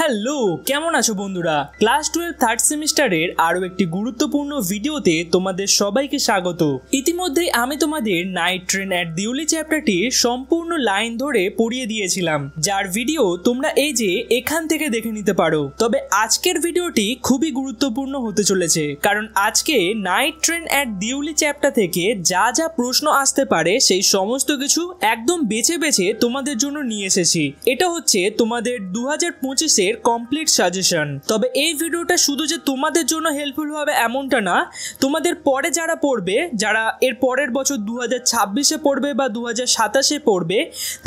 Hello, কেমন আছো বন্ধুরা? ক্লাস 12 থার্ড সেমিস্টারের আরও একটি গুরুত্বপূর্ণ ভিডিওতে তোমাদের সবাইকে স্বাগত। ইতিমধ্যেই আমি তোমাদের নাইট ট্রেন অ্যাট দিউলি চ্যাপ্টারটি সম্পূর্ণ লাইন ধরে পড়িয়ে দিয়েছিলাম, যার ভিডিও তোমরা এই যে এখান থেকে দেখে নিতে পারো। তবে আজকের ভিডিওটি খুবই গুরুত্বপূর্ণ হতে চলেছে, কারণ আজকে নাইট ট্রেন অ্যাট দিউলি চ্যাপ্টার থেকে যা যা প্রশ্ন আসতে পারে সেই সমস্ত কিছু একদম বেছে বেছে তোমাদের জন্য নিয়ে এসেছি। এটা হচ্ছে তোমাদের 2025 এর কমপ্লিট সাজেশন। তবে এই ভিডিওটা শুধু যে তোমাদের জন্য হেল্পফুল হবে এমনটা না, তোমাদের পরে যারা পড়বে, যারা এর পরের বছর 2026-এ পড়বে বা 2027-এ পড়বে,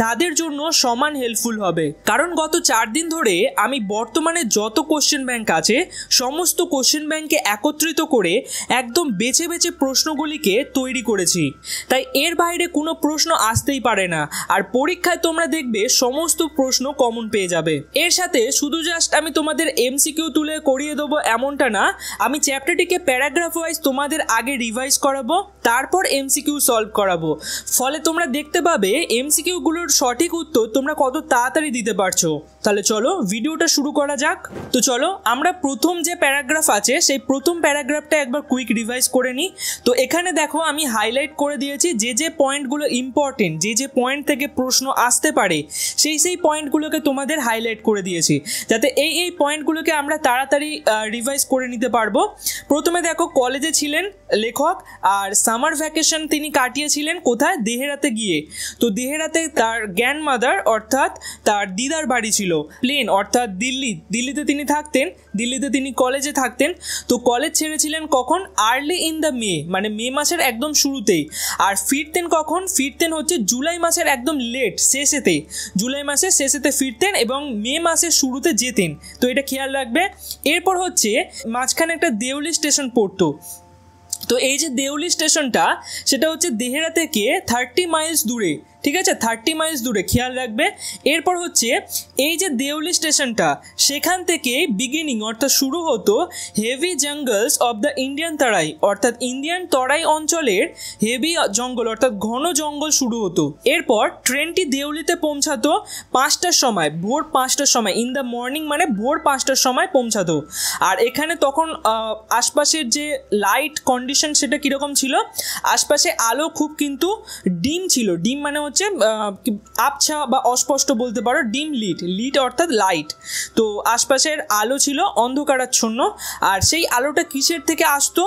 তাদের জন্য সমান হেল্পফুল হবে। কারণ গত 4 দিন ধরে আমি বর্তমানে যত কোশ্চেন ব্যাংক আছে সমস্ত কোশ্চেন ব্যাংকে একত্রিত করে একদম বেছে বেছে প্রশ্নগুলিকে তৈরি করেছি। তাই এর বাইরে কোনো প্রশ্ন আসতেই পারে না, আর পরীক্ষায় তোমরা দেখবে সমস্ত প্রশ্ন কমন পেয়ে যাবে। এর সাথে শুধু জাস্ট আমি তোমাদের এমসিকিউ তুলে করিয়ে দেবো এমনটা না, আমি চ্যাপ্টারটিকে প্যারাগ্রাফ ওয়াইজ তোমাদের আগে রিভাইজ করাবো, তারপর এমসিকিউ সলভ করাবো। ফলে তোমরা দেখতে পাবে এমসিকিউগুলোর সঠিক উত্তর তোমরা কত তাড়াতাড়ি দিতে পারছো। তাহলে চলো ভিডিওটা শুরু করা যাক। তো চলো আমরা প্রথম যে প্যারাগ্রাফ আছে সেই প্রথম প্যারাগ্রাফটা একবার কুইক রিভাইজ করে নিই। তো এখানে দেখো আমি হাইলাইট করে দিয়েছি যে পয়েন্টগুলো ইম্পর্টেন্ট, যে পয়েন্ট থেকে প্রশ্ন আসতে পারে সেই পয়েন্টগুলোকে তোমাদের হাইলাইট করে দিয়েছি, যাতে এই পয়েন্টগুলোকে আমরা তাড়াতাড়ি রিভাইজ করে নিতে পারবো। প্রথমে দেখো কলেজে ছিলেন লেখক, আর সামার ভ্যাকেশন তিনি কাটিয়েছিলেন কোথায়? দেহেরাতে গিয়ে। তো দেহেরাতে তার গ্র্যান্ডমাদার অর্থাৎ তার দিদার বাড়ি ছিল। প্লেন অর্থাৎ দিল্লিতে তিনি থাকতেন, দিল্লিতে তিনি কলেজে থাকতেন। তো কলেজ ছেড়েছিলেন কখন? আর্লি ইন দ্য মে, মানে মে মাসের একদম শুরুতেই। আর ফিরতেন কখন? ফিরতেন হচ্ছে জুলাই মাসের একদম লেট শেষেতে, জুলাই মাসের শেষেতে ফিরতেন এবং মে মাসের শুরুতে যেতেন। তো এটা খেয়াল রাখবে। এরপর হচ্ছে মাঝখানে একটা দেউলি স্টেশন পড়তো। তো এই যে দেউলি স্টেশনটা সেটা হচ্ছে দেহেরা থেকে 30 মাইলস দূরে, ঠিক আছে, 30 মাইলস দূরে, খেয়াল রাখবে। এরপর হচ্ছে এই যে দেউলি স্টেশনটা, সেখান থেকে বিগিনিং অর্থাৎ শুরু হতো heavy jungles of the Indian Terai, অর্থাৎ ইন্ডিয়ান তরাই অঞ্চলের হেভি জঙ্গল অর্থাৎ ঘন জঙ্গল শুরু হতো। এরপর ট্রেনটি দেউলিতে পৌঁছাতো 5টার সময়, ভোর 5টার সময়, ইন দ্য মর্নিং মানে ভোর 5টার সময় পৌঁছাতো। আর এখানে তখন আশপাশের যে লাইট কন্ডিশন সেটা কীরকম ছিল? আশপাশে আলো খুব কিন্তু ডিম ছিল। ডিম মানে হচ্ছে আবছা বা অস্পষ্ট বলতে পারো, ডিম লিট অর্থাৎ লাইট। তো আশপাশের আলো ছিল অন্ধকারাচ্ছন্ন। আর সেই আলোটা কিসের থেকে আসতো?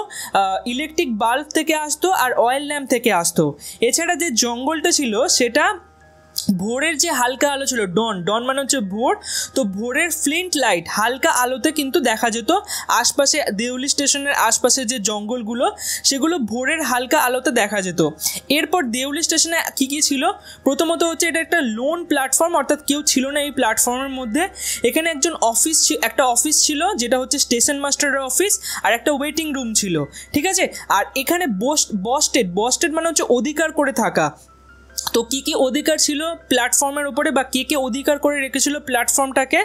ইলেকট্রিক বাল্ব থেকে আসতো আর অয়েল ল্যাম্প থেকে আসতো। এছাড়া যে জঙ্গলটা ছিল সেটা ভোরের যে হালকা আলো ছিল, ডন মানে হচ্ছে ভোর, তো ভোরের ফ্লিন্ট লাইট হালকা আলোতে কিন্তু দেখা যেত আশপাশে, দেউলি স্টেশনের আশপাশে যে জঙ্গলগুলো সেগুলো ভোরের হালকা আলোতে দেখা যেত। এরপর দেউলি স্টেশনে কী ছিল? প্রথমত হচ্ছে এটা একটা লোন প্ল্যাটফর্ম, অর্থাৎ কেউ ছিল না এই প্ল্যাটফর্মের মধ্যে। এখানে একটা অফিস ছিল যেটা হচ্ছে স্টেশন মাস্টারের অফিস, আর একটা ওয়েটিং রুম ছিল, ঠিক আছে। আর এখানে বস্টেড মানে হচ্ছে অধিকার করে থাকা। তো কী অধিকার ছিল প্ল্যাটফর্মের ওপরে, বা কে অধিকার করে রেখেছিল প্ল্যাটফর্মটাকে?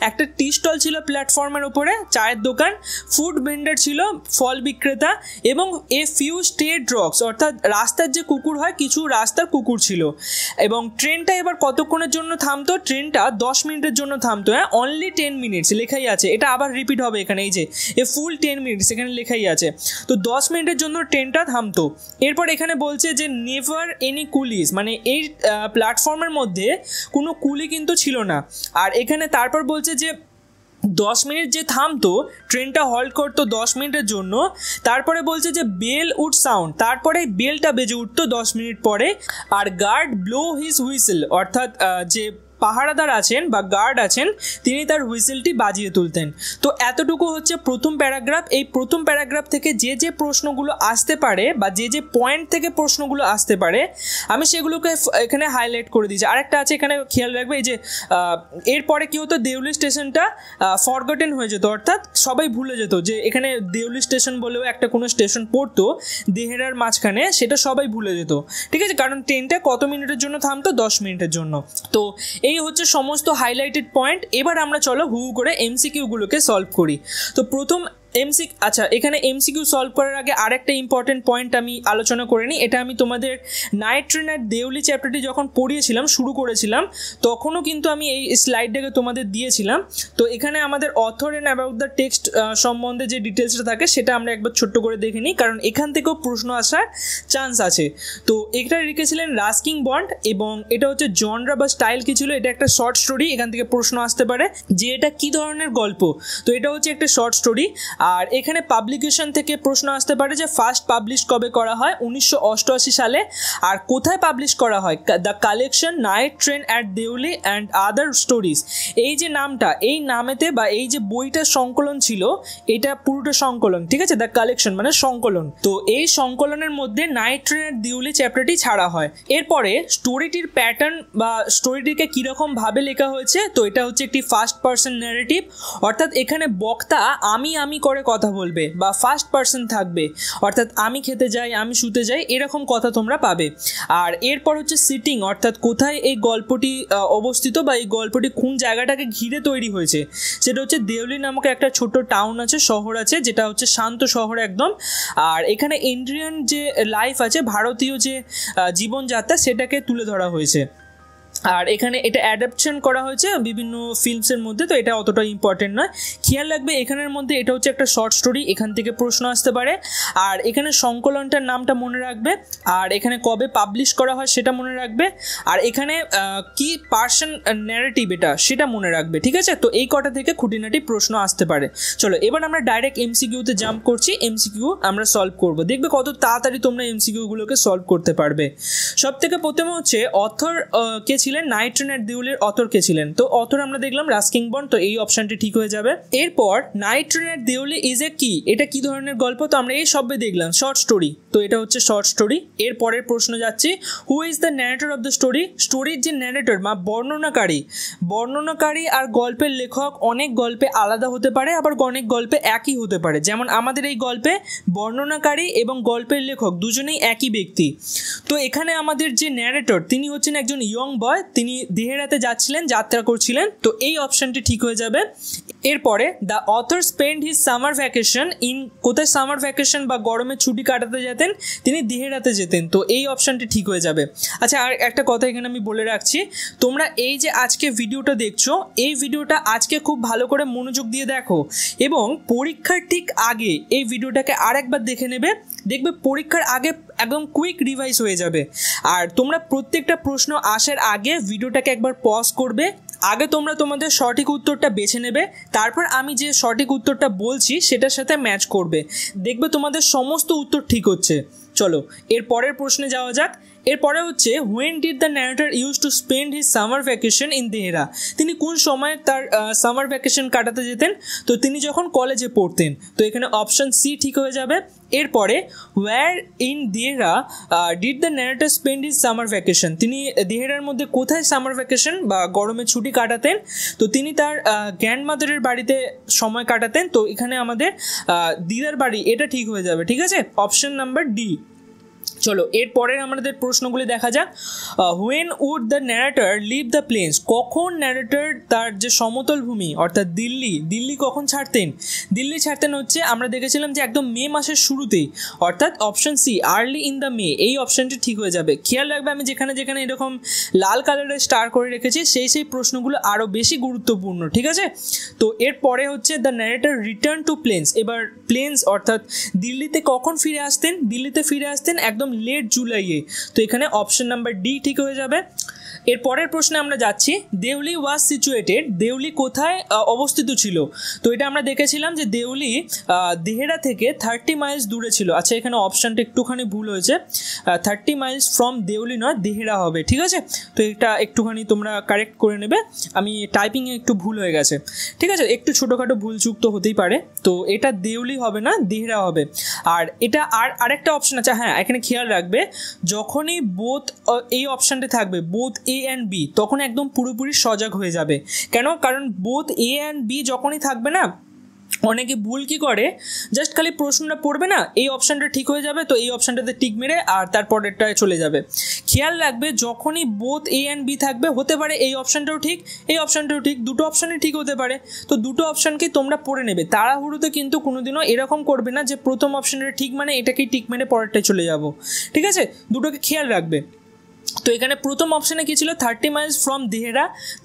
একটা টি স্টল ছিল প্ল্যাটফর্মের ওপরে, চায়ের দোকান, ফুড ভেন্ডার ছিল, ফল বিক্রেতা, এবং এ ফিউ স্ট্রে ডগস অর্থাৎ রাস্তার যে কুকুর হয়, কিছু রাস্তার কুকুর ছিল। এবং ট্রেনটা এবার কতক্ষণের জন্য থামতো? ট্রেনটা 10 মিনিটের জন্য থামতো। হ্যাঁ, অনলি 10 মিনিটস লেখাই আছে, এটা আবার রিপিট হবে এখানে, এই যে এ ফুল 10 মিনিটস এখানে লেখাই আছে। তো 10 মিনিটের জন্য ট্রেনটা থামতো। এরপর এখানে বলছে যে নেভার এনি কুলিজ, মানে এই প্ল্যাটফর্মের মধ্যে কোনো কুলি কিন্তু ছিল না। আর এখানে তারপর বলছে যে 10 মিনিট যে থামতো, ট্রেনটা হল্ট করতো 10 মিনিটের জন্য। তারপরে বলছে যে বেল উড সাউন্ড, তারপরে বেলটা বেজে উঠতো 10 মিনিট পরে। আর গার্ড ব্লো হিজ হুইসেল, অর্থাৎ যে পাহারাদার আছেন বা গার্ড আছেন তিনি তার হুইসেলটি বাজিয়ে তুলতেন। তো এতটুকু হচ্ছে প্রথম প্যারাগ্রাফ। এই প্রথম প্যারাগ্রাফ থেকে যে প্রশ্নগুলো আসতে পারে বা যে পয়েন্ট থেকে প্রশ্নগুলো আসতে পারে আমি সেগুলোকে এখানে হাইলাইট করে দিয়েছি। আরেকটা আছে এখানে খেয়াল রাখবে, এই যে এরপরে কী হতো? দেউলি স্টেশনটা ফরগটেন হয়ে যেত, অর্থাৎ সবাই ভুলে যেত যে এখানে দেউলি স্টেশন বলেও একটা কোনো স্টেশন পড়তো দেহেরার মাঝখানে, সেটা সবাই ভুলে যেত, ঠিক আছে, কারণ ট্রেনটা কত মিনিটের জন্য থামতো? 10 মিনিটের জন্য। তো এই হচ্ছে সমস্ত হাইলাইটেড পয়েন্ট। এবার আমরা চলো হু করে এমসিকিউগুলোকে সলভ করি। তো প্রথম আচ্ছা, এখানে এমসিকিউ সলভ করার আগে আরেকটা ইম্পর্টেন্ট পয়েন্ট আমি আলোচনা করে নিই। এটা আমি তোমাদের নাইট ট্রেন অ্যাট দেউলি চ্যাপ্টারটি যখন পড়িয়েছিলাম, শুরু করেছিলাম, তখনও কিন্তু আমি এই স্লাইডটাকে তোমাদের দিয়েছিলাম। তো এখানে আমাদের author and about the text সম্বন্ধে যে ডিটেলসটা থাকে সেটা আমরা একবার ছোট্ট করে দেখে নিই, কারণ এখান থেকেও প্রশ্ন আসার চান্স আছে। তো এটা লিখেছিলেন রাস্কিং বন্ড, এবং এটা হচ্ছে জনরা বা স্টাইল কি ছিল, এটা একটা শর্ট স্টোরি। এখান থেকে প্রশ্ন আসতে পারে যে এটা কি ধরনের গল্প, তো এটা হচ্ছে একটা শর্ট স্টোরি। আর এখানে পাবলিকেশন থেকে প্রশ্ন আসতে পারে যে ফার্স্ট পাবলিশ কবে করা হয়, 1988 সালে। আর কোথায় পাবলিশ করা হয়, the collection night train at Deoli and other stories. এই যে নামটা, এই নামেতে বা এই যে বইটার সংকলন ছিল, এটা পুরোটা সংকলন, ঠিক আছে, দ্য কালেকশন মানে সংকলন। তো এই সংকলনের মধ্যে নাইট ট্রেন অ্যাট দেউলি চ্যাপ্টারটি ছাড়া হয়। এরপরে স্টোরিটির প্যাটার্ন বা স্টোরিটিকে কীরকম ভাবে লেখা হয়েছে, তো এটা হচ্ছে একটি ফার্স্ট পার্সন ন্যারেটিভ, অর্থাৎ এখানে বক্তা আমি করে কথা বলবে বা ফার্স্ট পার্সন থাকবে, অর্থাৎ আমি খেতে যাই, আমি শুতে যাই, এরকম কথা তোমরা পাবে। আর এরপর হচ্ছে সিটিং, অর্থাৎ কোথায় এই গল্পটি অবস্থিত বা এই গল্পটি কোন জায়গাটাকে ঘিরে তৈরি হয়েছে, সেটা হচ্ছে দেউলি নামক একটা ছোট টাউন আছে, শহর আছে, যেটা হচ্ছে শান্ত শহর একদম। আর এখানে ইন্ডিয়ান যে লাইফ আছে, ভারতীয় যে জীবনযাত্রা, সেটাকে তুলে ধরা হয়েছে। আর এখানে এটা অ্যাডাপশন করা হয়েছে বিভিন্ন ফিল্মসের মধ্যে, তো এটা অতটা ইম্পর্টেন্ট নয়। খেয়াল রাখবে এখানের মধ্যে এটা হচ্ছে একটা শর্ট স্টোরি, এখান থেকে প্রশ্ন আসতে পারে। আর এখানে সংকলনটার নামটা মনে রাখবে, আর এখানে কবে পাবলিশ করা হয় সেটা মনে রাখবে, আর এখানে কি পার্সন ন্যারেটিভ এটা সেটা মনে রাখবে, ঠিক আছে। তো এই কটা থেকে খুঁটিনাটি প্রশ্ন আসতে পারে। চলো এবার আমরা ডাইরেক্ট এমসিকিউতে জাম্প করছি, এমসিকিউ আমরা সলভ করব, দেখবে কত তাড়াতাড়ি তোমরা এমসিকিউগুলোকে সলভ করতে পারবে। সব থেকে প্রথমে হচ্ছে অথর কে ছিলেন, নাইট ট্রেন অ্যাট দেউলির অথর কে ছিলেন, তো অথর আমরা দেখলাম রাস্কিং বন্ড, তো এই অপশনটি ঠিক হয়ে যাবে। এরপর night train at Deoli is a কি, এটা কি ধরনের গল্প, তো আমরা এই সবে দেখলাম শর্ট স্টোরি, তো এটা হচ্ছে শর্ট স্টোরি। এর পরের প্রশ্ন যাচ্ছি, who is the narrator of the story, স্টোরির যে ন্যারেটর বা বর্ণনাকারী আর গল্পের লেখক অনেক গল্পে আলাদা হতে পারে, আবার অনেক গল্পে একই হতে পারে। যেমন আমাদের এই গল্পে বর্ণনাকারী এবং গল্পের লেখক দুজনেই একই ব্যক্তি। তো এখানে আমাদের যে ন্যারেটর, তিনি হচ্ছেন একজন ইয়ং বয়, তিনি দেহেরাতে যাচ্ছিলেন, যাত্রা করছিলেন, তো এই অপশনটি ঠিক হয়ে যাবে। এরপরে the author spend his summer vacation in, কোথায় সামার ভ্যাকেশন বা গরমের ছুটি কাটাতে যেতেন, তিনি দেহেরাতে যেতেন, তো এই অপশনটি ঠিক হয়ে যাবে। আচ্ছা, আর একটা কথা এখানে আমি বলে রাখছি, তোমরা এই যে আজকে ভিডিওটা দেখছো, এই ভিডিওটা আজকে খুব ভালো করে মনোযোগ দিয়ে দেখো, এবং পরীক্ষার ঠিক আগে এই ভিডিওটাকে আরেকবার দেখে নেবে, দেখবে পরীক্ষার আগে একদম কুইক রিভাইজ হয়ে যাবে। আর তোমরা প্রত্যেকটা প্রশ্ন আসার আগে ভিডিওটাকে একবার পজ করবে, আগে তোমরা তোমাদের সঠিক উত্তরটা বেছে নেবে, তারপর আমি যে সঠিক উত্তরটা বলছি সেটার সাথে ম্যাচ করবে, দেখবে তোমাদের সমস্ত উত্তর ঠিক হচ্ছে। চলো এর পরের প্রশ্নে যাওয়া যাক। এরপরে হচ্ছে when did the narrator use to spend his summer vacation in Dehra, তিনি কোন সময় তার সামার ভ্যাকেশন কাটাতে যেতেন, তো তিনি যখন কলেজে পড়তেন, তো এখানে অপশন সি ঠিক হয়ে যাবে। এরপরে হোয়ার in Dehra did the narrator spend his summer vacation, তিনি দেহরার মধ্যে কোথায় সামার ভ্যাকেশন বা গরমের ছুটি কাটাতেন, তো তিনি তার গ্র্যান্ডমাদারের বাড়িতে সময় কাটাতেন, তো এখানে আমাদের দিদার বাড়ি, এটা ঠিক হয়ে যাবে, ঠিক আছে, অপশন নাম্বার ডি। চলো এর পরের আমাদের প্রশ্নগুলি দেখা যাক। When would the narrator leave the plains, কখন ন্যারেটর তার যে সমতল ভূমি অর্থাৎ দিল্লি কখন ছাড়তেন, দিল্লি ছাড়তেন হচ্ছে আমরা দেখেছিলাম যে একদম মে মাসের শুরুতেই, অর্থাৎ option C early in the May, এই অপশনটি ঠিক হয়ে যাবে। খেয়াল রাখবে আমি যেখানে যেখানে এরকম লাল কালারের স্টার করে রেখেছি সেই প্রশ্নগুলো আরও বেশি গুরুত্বপূর্ণ, ঠিক আছে। তো এর পরে হচ্ছে the narrator return to planes, এবার প্লেন্স অর্থাৎ দিল্লিতে কখন ফিরে আসতেন, দিল্লিতে ফিরে আসতেন একদম লেট জুলাইয়ে, তো এখানে অপশন নাম্বার ডি ঠিক হয়ে যাবে। এর পরের প্রশ্নে আমরা যাচ্ছি, দেউলি ওয়াজ সিচুয়েটেড, দেউলি কোথায় অবস্থিত ছিল, তো এটা আমরা দেখেছিলাম যে দেউলি দেহেরা থেকে 30 মাইলস দূরে ছিল। আচ্ছা, এখানে অপশানটা একটুখানি ভুল হয়েছে, 30 মাইলস ফ্রম দেউলি নয়, দেহেরা হবে, ঠিক আছে। তো এটা একটুখানি তোমরা কারেক্ট করে নেবে, আমি টাইপিংয়ে একটু ভুল হয়ে গেছে, ঠিক আছে, একটু ছোটোখাটো ভুলচুক তো হতেই পারে, তো এটা দেউলি হবে না, দেহেরা হবে। আর এটা আরেকটা অপশান আছে, হ্যাঁ এখানে খেয়াল রাখবে, যখনই বোথ এই অপশানটা থাকবে, বোথ এ অ্যান্ড বি, তখন একদম পুরোপুরি সজাগ হয়ে যাবে। কেন? কারণ বোথ এ অ্যান্ড বি যখনই থাকবে না, অনেকে ভুল কি করে, জাস্ট খালি প্রশ্নটা পড়বে না, এই অপশানটা ঠিক হয়ে যাবে, তো এই অপশানটাতে টিক মেরে আর তারপরেরটায় চলে যাবে। খেয়াল রাখবে যখনই বোথ এ অ্যান্ড বি থাকবে, হতে পারে এই অপশানটাও ঠিক এই অপশানটাও ঠিক, দুটো অপশানই ঠিক হতে পারে, তো দুটো অপশানকে তোমরা পড়ে নেবে। তাড়াহুড়োতে কিন্তু কোনোদিনও এরকম করবে না যে প্রথম অপশানটা ঠিক মানে এটাকেই টিক মেরে পরেরটায় চলে যাব, ঠিক আছে? দুটোকে খেয়াল রাখবে। তো এখানে প্রথম অপশানে কী ছিল, 30 মাইলস ফ্রম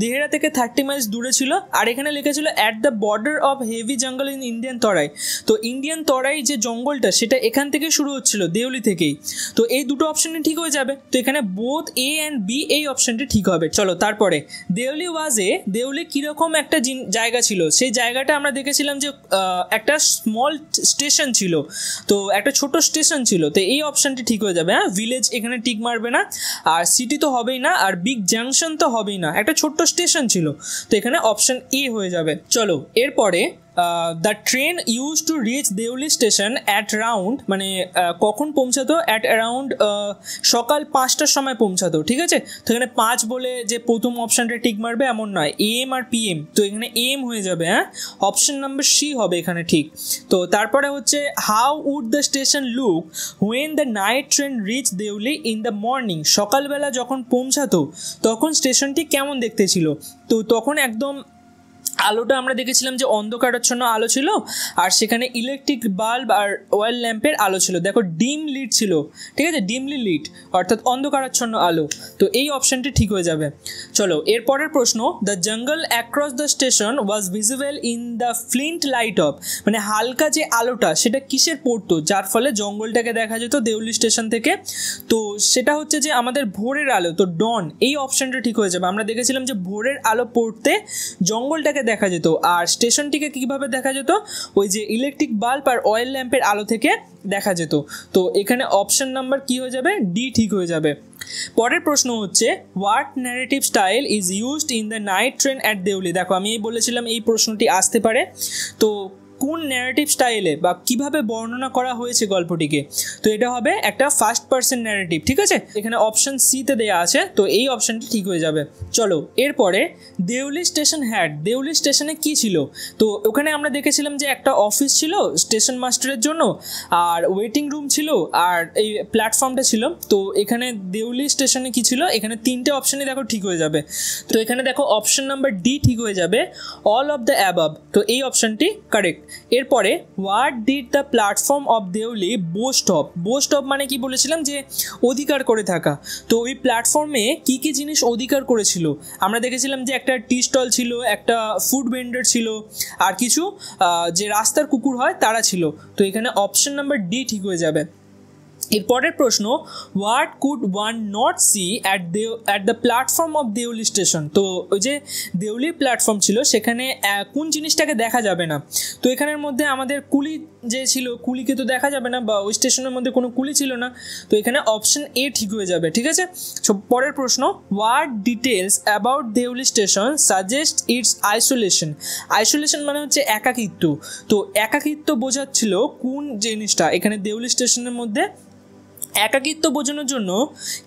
দেহেরা থেকে 30 মাইলস দূরে ছিল। আর এখানে লেখা ছিল at the border of heavy jungle in Indian Terai. তো ইন্ডিয়ান তরাই যে জঙ্গলটা সেটা এখান থেকে শুরু হচ্ছিল, দেউলি থেকেই। তো এই দুটো অপশানই ঠিক হয়ে যাবে। তো এখানে বোথ এ অ্যান্ড বি এই অপশানটি ঠিক হবে। চলো তারপরে দেউলি কীরকম একটা জায়গা ছিল, সেই জায়গাটা আমরা দেখেছিলাম যে একটা স্মল স্টেশন ছিল, তো একটা ছোট স্টেশন ছিল। তো এই অপশানটি ঠিক হয়ে যাবে। হ্যাঁ, ভিলেজ এখানে টিক মারবে না, আর সিটি তো হবেই না, আর বিগ জাংশন তো হবেই না, একটা ছোট্ট স্টেশন ছিল, তো এখানে অপশন এ হয়ে যাবে। চলো এরপরে the train use to reach Deoli station at round, মানে কখন পৌঁছাতো, অ্যাট অ্যারাউন্ড সকাল 5টার সময় পৌঁছাতো, ঠিক আছে? তো এখানে 5 বলে যে প্রথম অপশানটা টিক মারবে এমন নয়, এম আর পিএম, তো এখানে এম হয়ে যাবে। হ্যাঁ, অপশন নাম্বার সি হবে এখানে ঠিক। তো তারপরে হচ্ছে how would the station look when the night train reach Deoli in the morning, সকালবেলা যখন পৌঁছাতো তখন স্টেশনটি কেমন দেখতে ছিল? তো তখন একদম আলোটা আমরা দেখেছিলাম যে অন্ধকারাচ্ছন্ন আলো ছিল, আর সেখানে ইলেকট্রিক বাল্ব আর অয়েল ল্যাম্পের আলো ছিল। দেখো ডিম লিড ছিল, ঠিক আছে, ডিমলি লিড অর্থাৎ অন্ধকারাচ্ছন্ন আলো। তো এই অপশানটি ঠিক হয়ে যাবে। চলো এরপরের প্রশ্ন, the jungle across the station was visible in the Flint light off, মানে হালকা যে আলোটা সেটা কিসের পড়তো যার ফলে জঙ্গলটাকে দেখা যেত দেউলি স্টেশন থেকে? তো সেটা হচ্ছে যে আমাদের ভোরের আলো, তো ডন, এই অপশানটা ঠিক হয়ে যাবে। আমরা দেখেছিলাম যে ভোরের আলো পড়তে জঙ্গলটাকে দেখা যেত, আর স্টেশনটিকে কিভাবে দেখা যেত, ওই যে ইলেকট্রিক বাল্ব আর অয়েল ল্যাম্পের আলো থেকে দেখা যেত। তো এখানে অপশন নাম্বার কি হয়ে যাবে, ডি ঠিক হয়ে যাবে। পরের প্রশ্ন হচ্ছে what narrative style is used in the night train at Deoli. দেখো আমি বলেছিলাম এই প্রশ্নটি আসতে পারে, তো কোন ন্যারেটিভ স্টাইলে বা কিভাবে বর্ণনা করা হয়েছে গল্পটিকে? তো এটা হবে একটা ফার্স্ট পার্সন ন্যারেটিভ, ঠিক আছে? এখানে অপশন সিতে দেওয়া আছে, তো এই অপশনটি ঠিক হয়ে যাবে। চলো এরপরে দেউলি স্টেশন হ্যাড, দেউলি স্টেশনে কি ছিল? তো ওখানে আমরা দেখেছিলাম যে একটা অফিস ছিল স্টেশন মাস্টারের জন্য, আর ওয়েটিং রুম ছিল, আর এই প্ল্যাটফর্মটা ছিল। তো এখানে দেউলি স্টেশনে কি ছিল, এখানে 3টে অপশনই দেখো ঠিক হয়ে যাবে। তো এখানে দেখো অপশন নাম্বার ডি ঠিক হয়ে যাবে, অল অফ দ্য অ্যাবাভ, তো এই অপশনটি কারেক্ট। এরপরে what did the platform of Deoli boast of, boast of মানে কি বলেছিলাম যে অধিকার করে থাকা। তো ওই প্ল্যাটফর্মে কি কি জিনিস অধিকার করেছিল? আমরা দেখেছিলাম যে একটা টি স্টল ছিল, একটা ফুড ভেন্ডার ছিল, আর কিছু যে রাস্তার কুকুর হয় তারা ছিল। তো এখানে অপশন নাম্বার ডি ঠিক হয়ে যাবে। এরপরের প্রশ্ন, what could one not see at the platform of Deoli station. তো ওই যে দেউলির প্ল্যাটফর্ম ছিল সেখানে কোন জিনিসটাকে দেখা যাবে না? তো এখানের মধ্যে আমাদের কুলি যে ছিল, কুলিকে তো দেখা যাবে না, বা ওই স্টেশনের মধ্যে কোনো কুলি ছিল না। তো এখানে অপশন এ ঠিক হয়ে যাবে, ঠিক আছে? সো পরের প্রশ্ন, what details about Deoli station suggest its isolation. Isolation মানে হচ্ছে একাকিত্ব। তো একাকিত্ব বোঝাচ্ছিল কোন জিনিসটা? এখানে দেউলি স্টেশনের মধ্যে একাকিত্ব বোঝানোর জন্য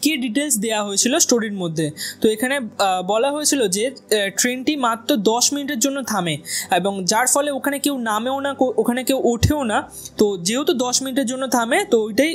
কি ডিটেলস দেওয়া হয়েছিল স্টোরির মধ্যে? তো এখানে বলা হয়েছিল যে ট্রেনটি মাত্র 10 মিনিটের জন্য থামে, এবং যার ফলে ওখানে কেউ নামেও না, ওখানে কেউ ওঠেও না। তো যেহেতু 10 মিনিটের জন্য থামে, তো ওইটাই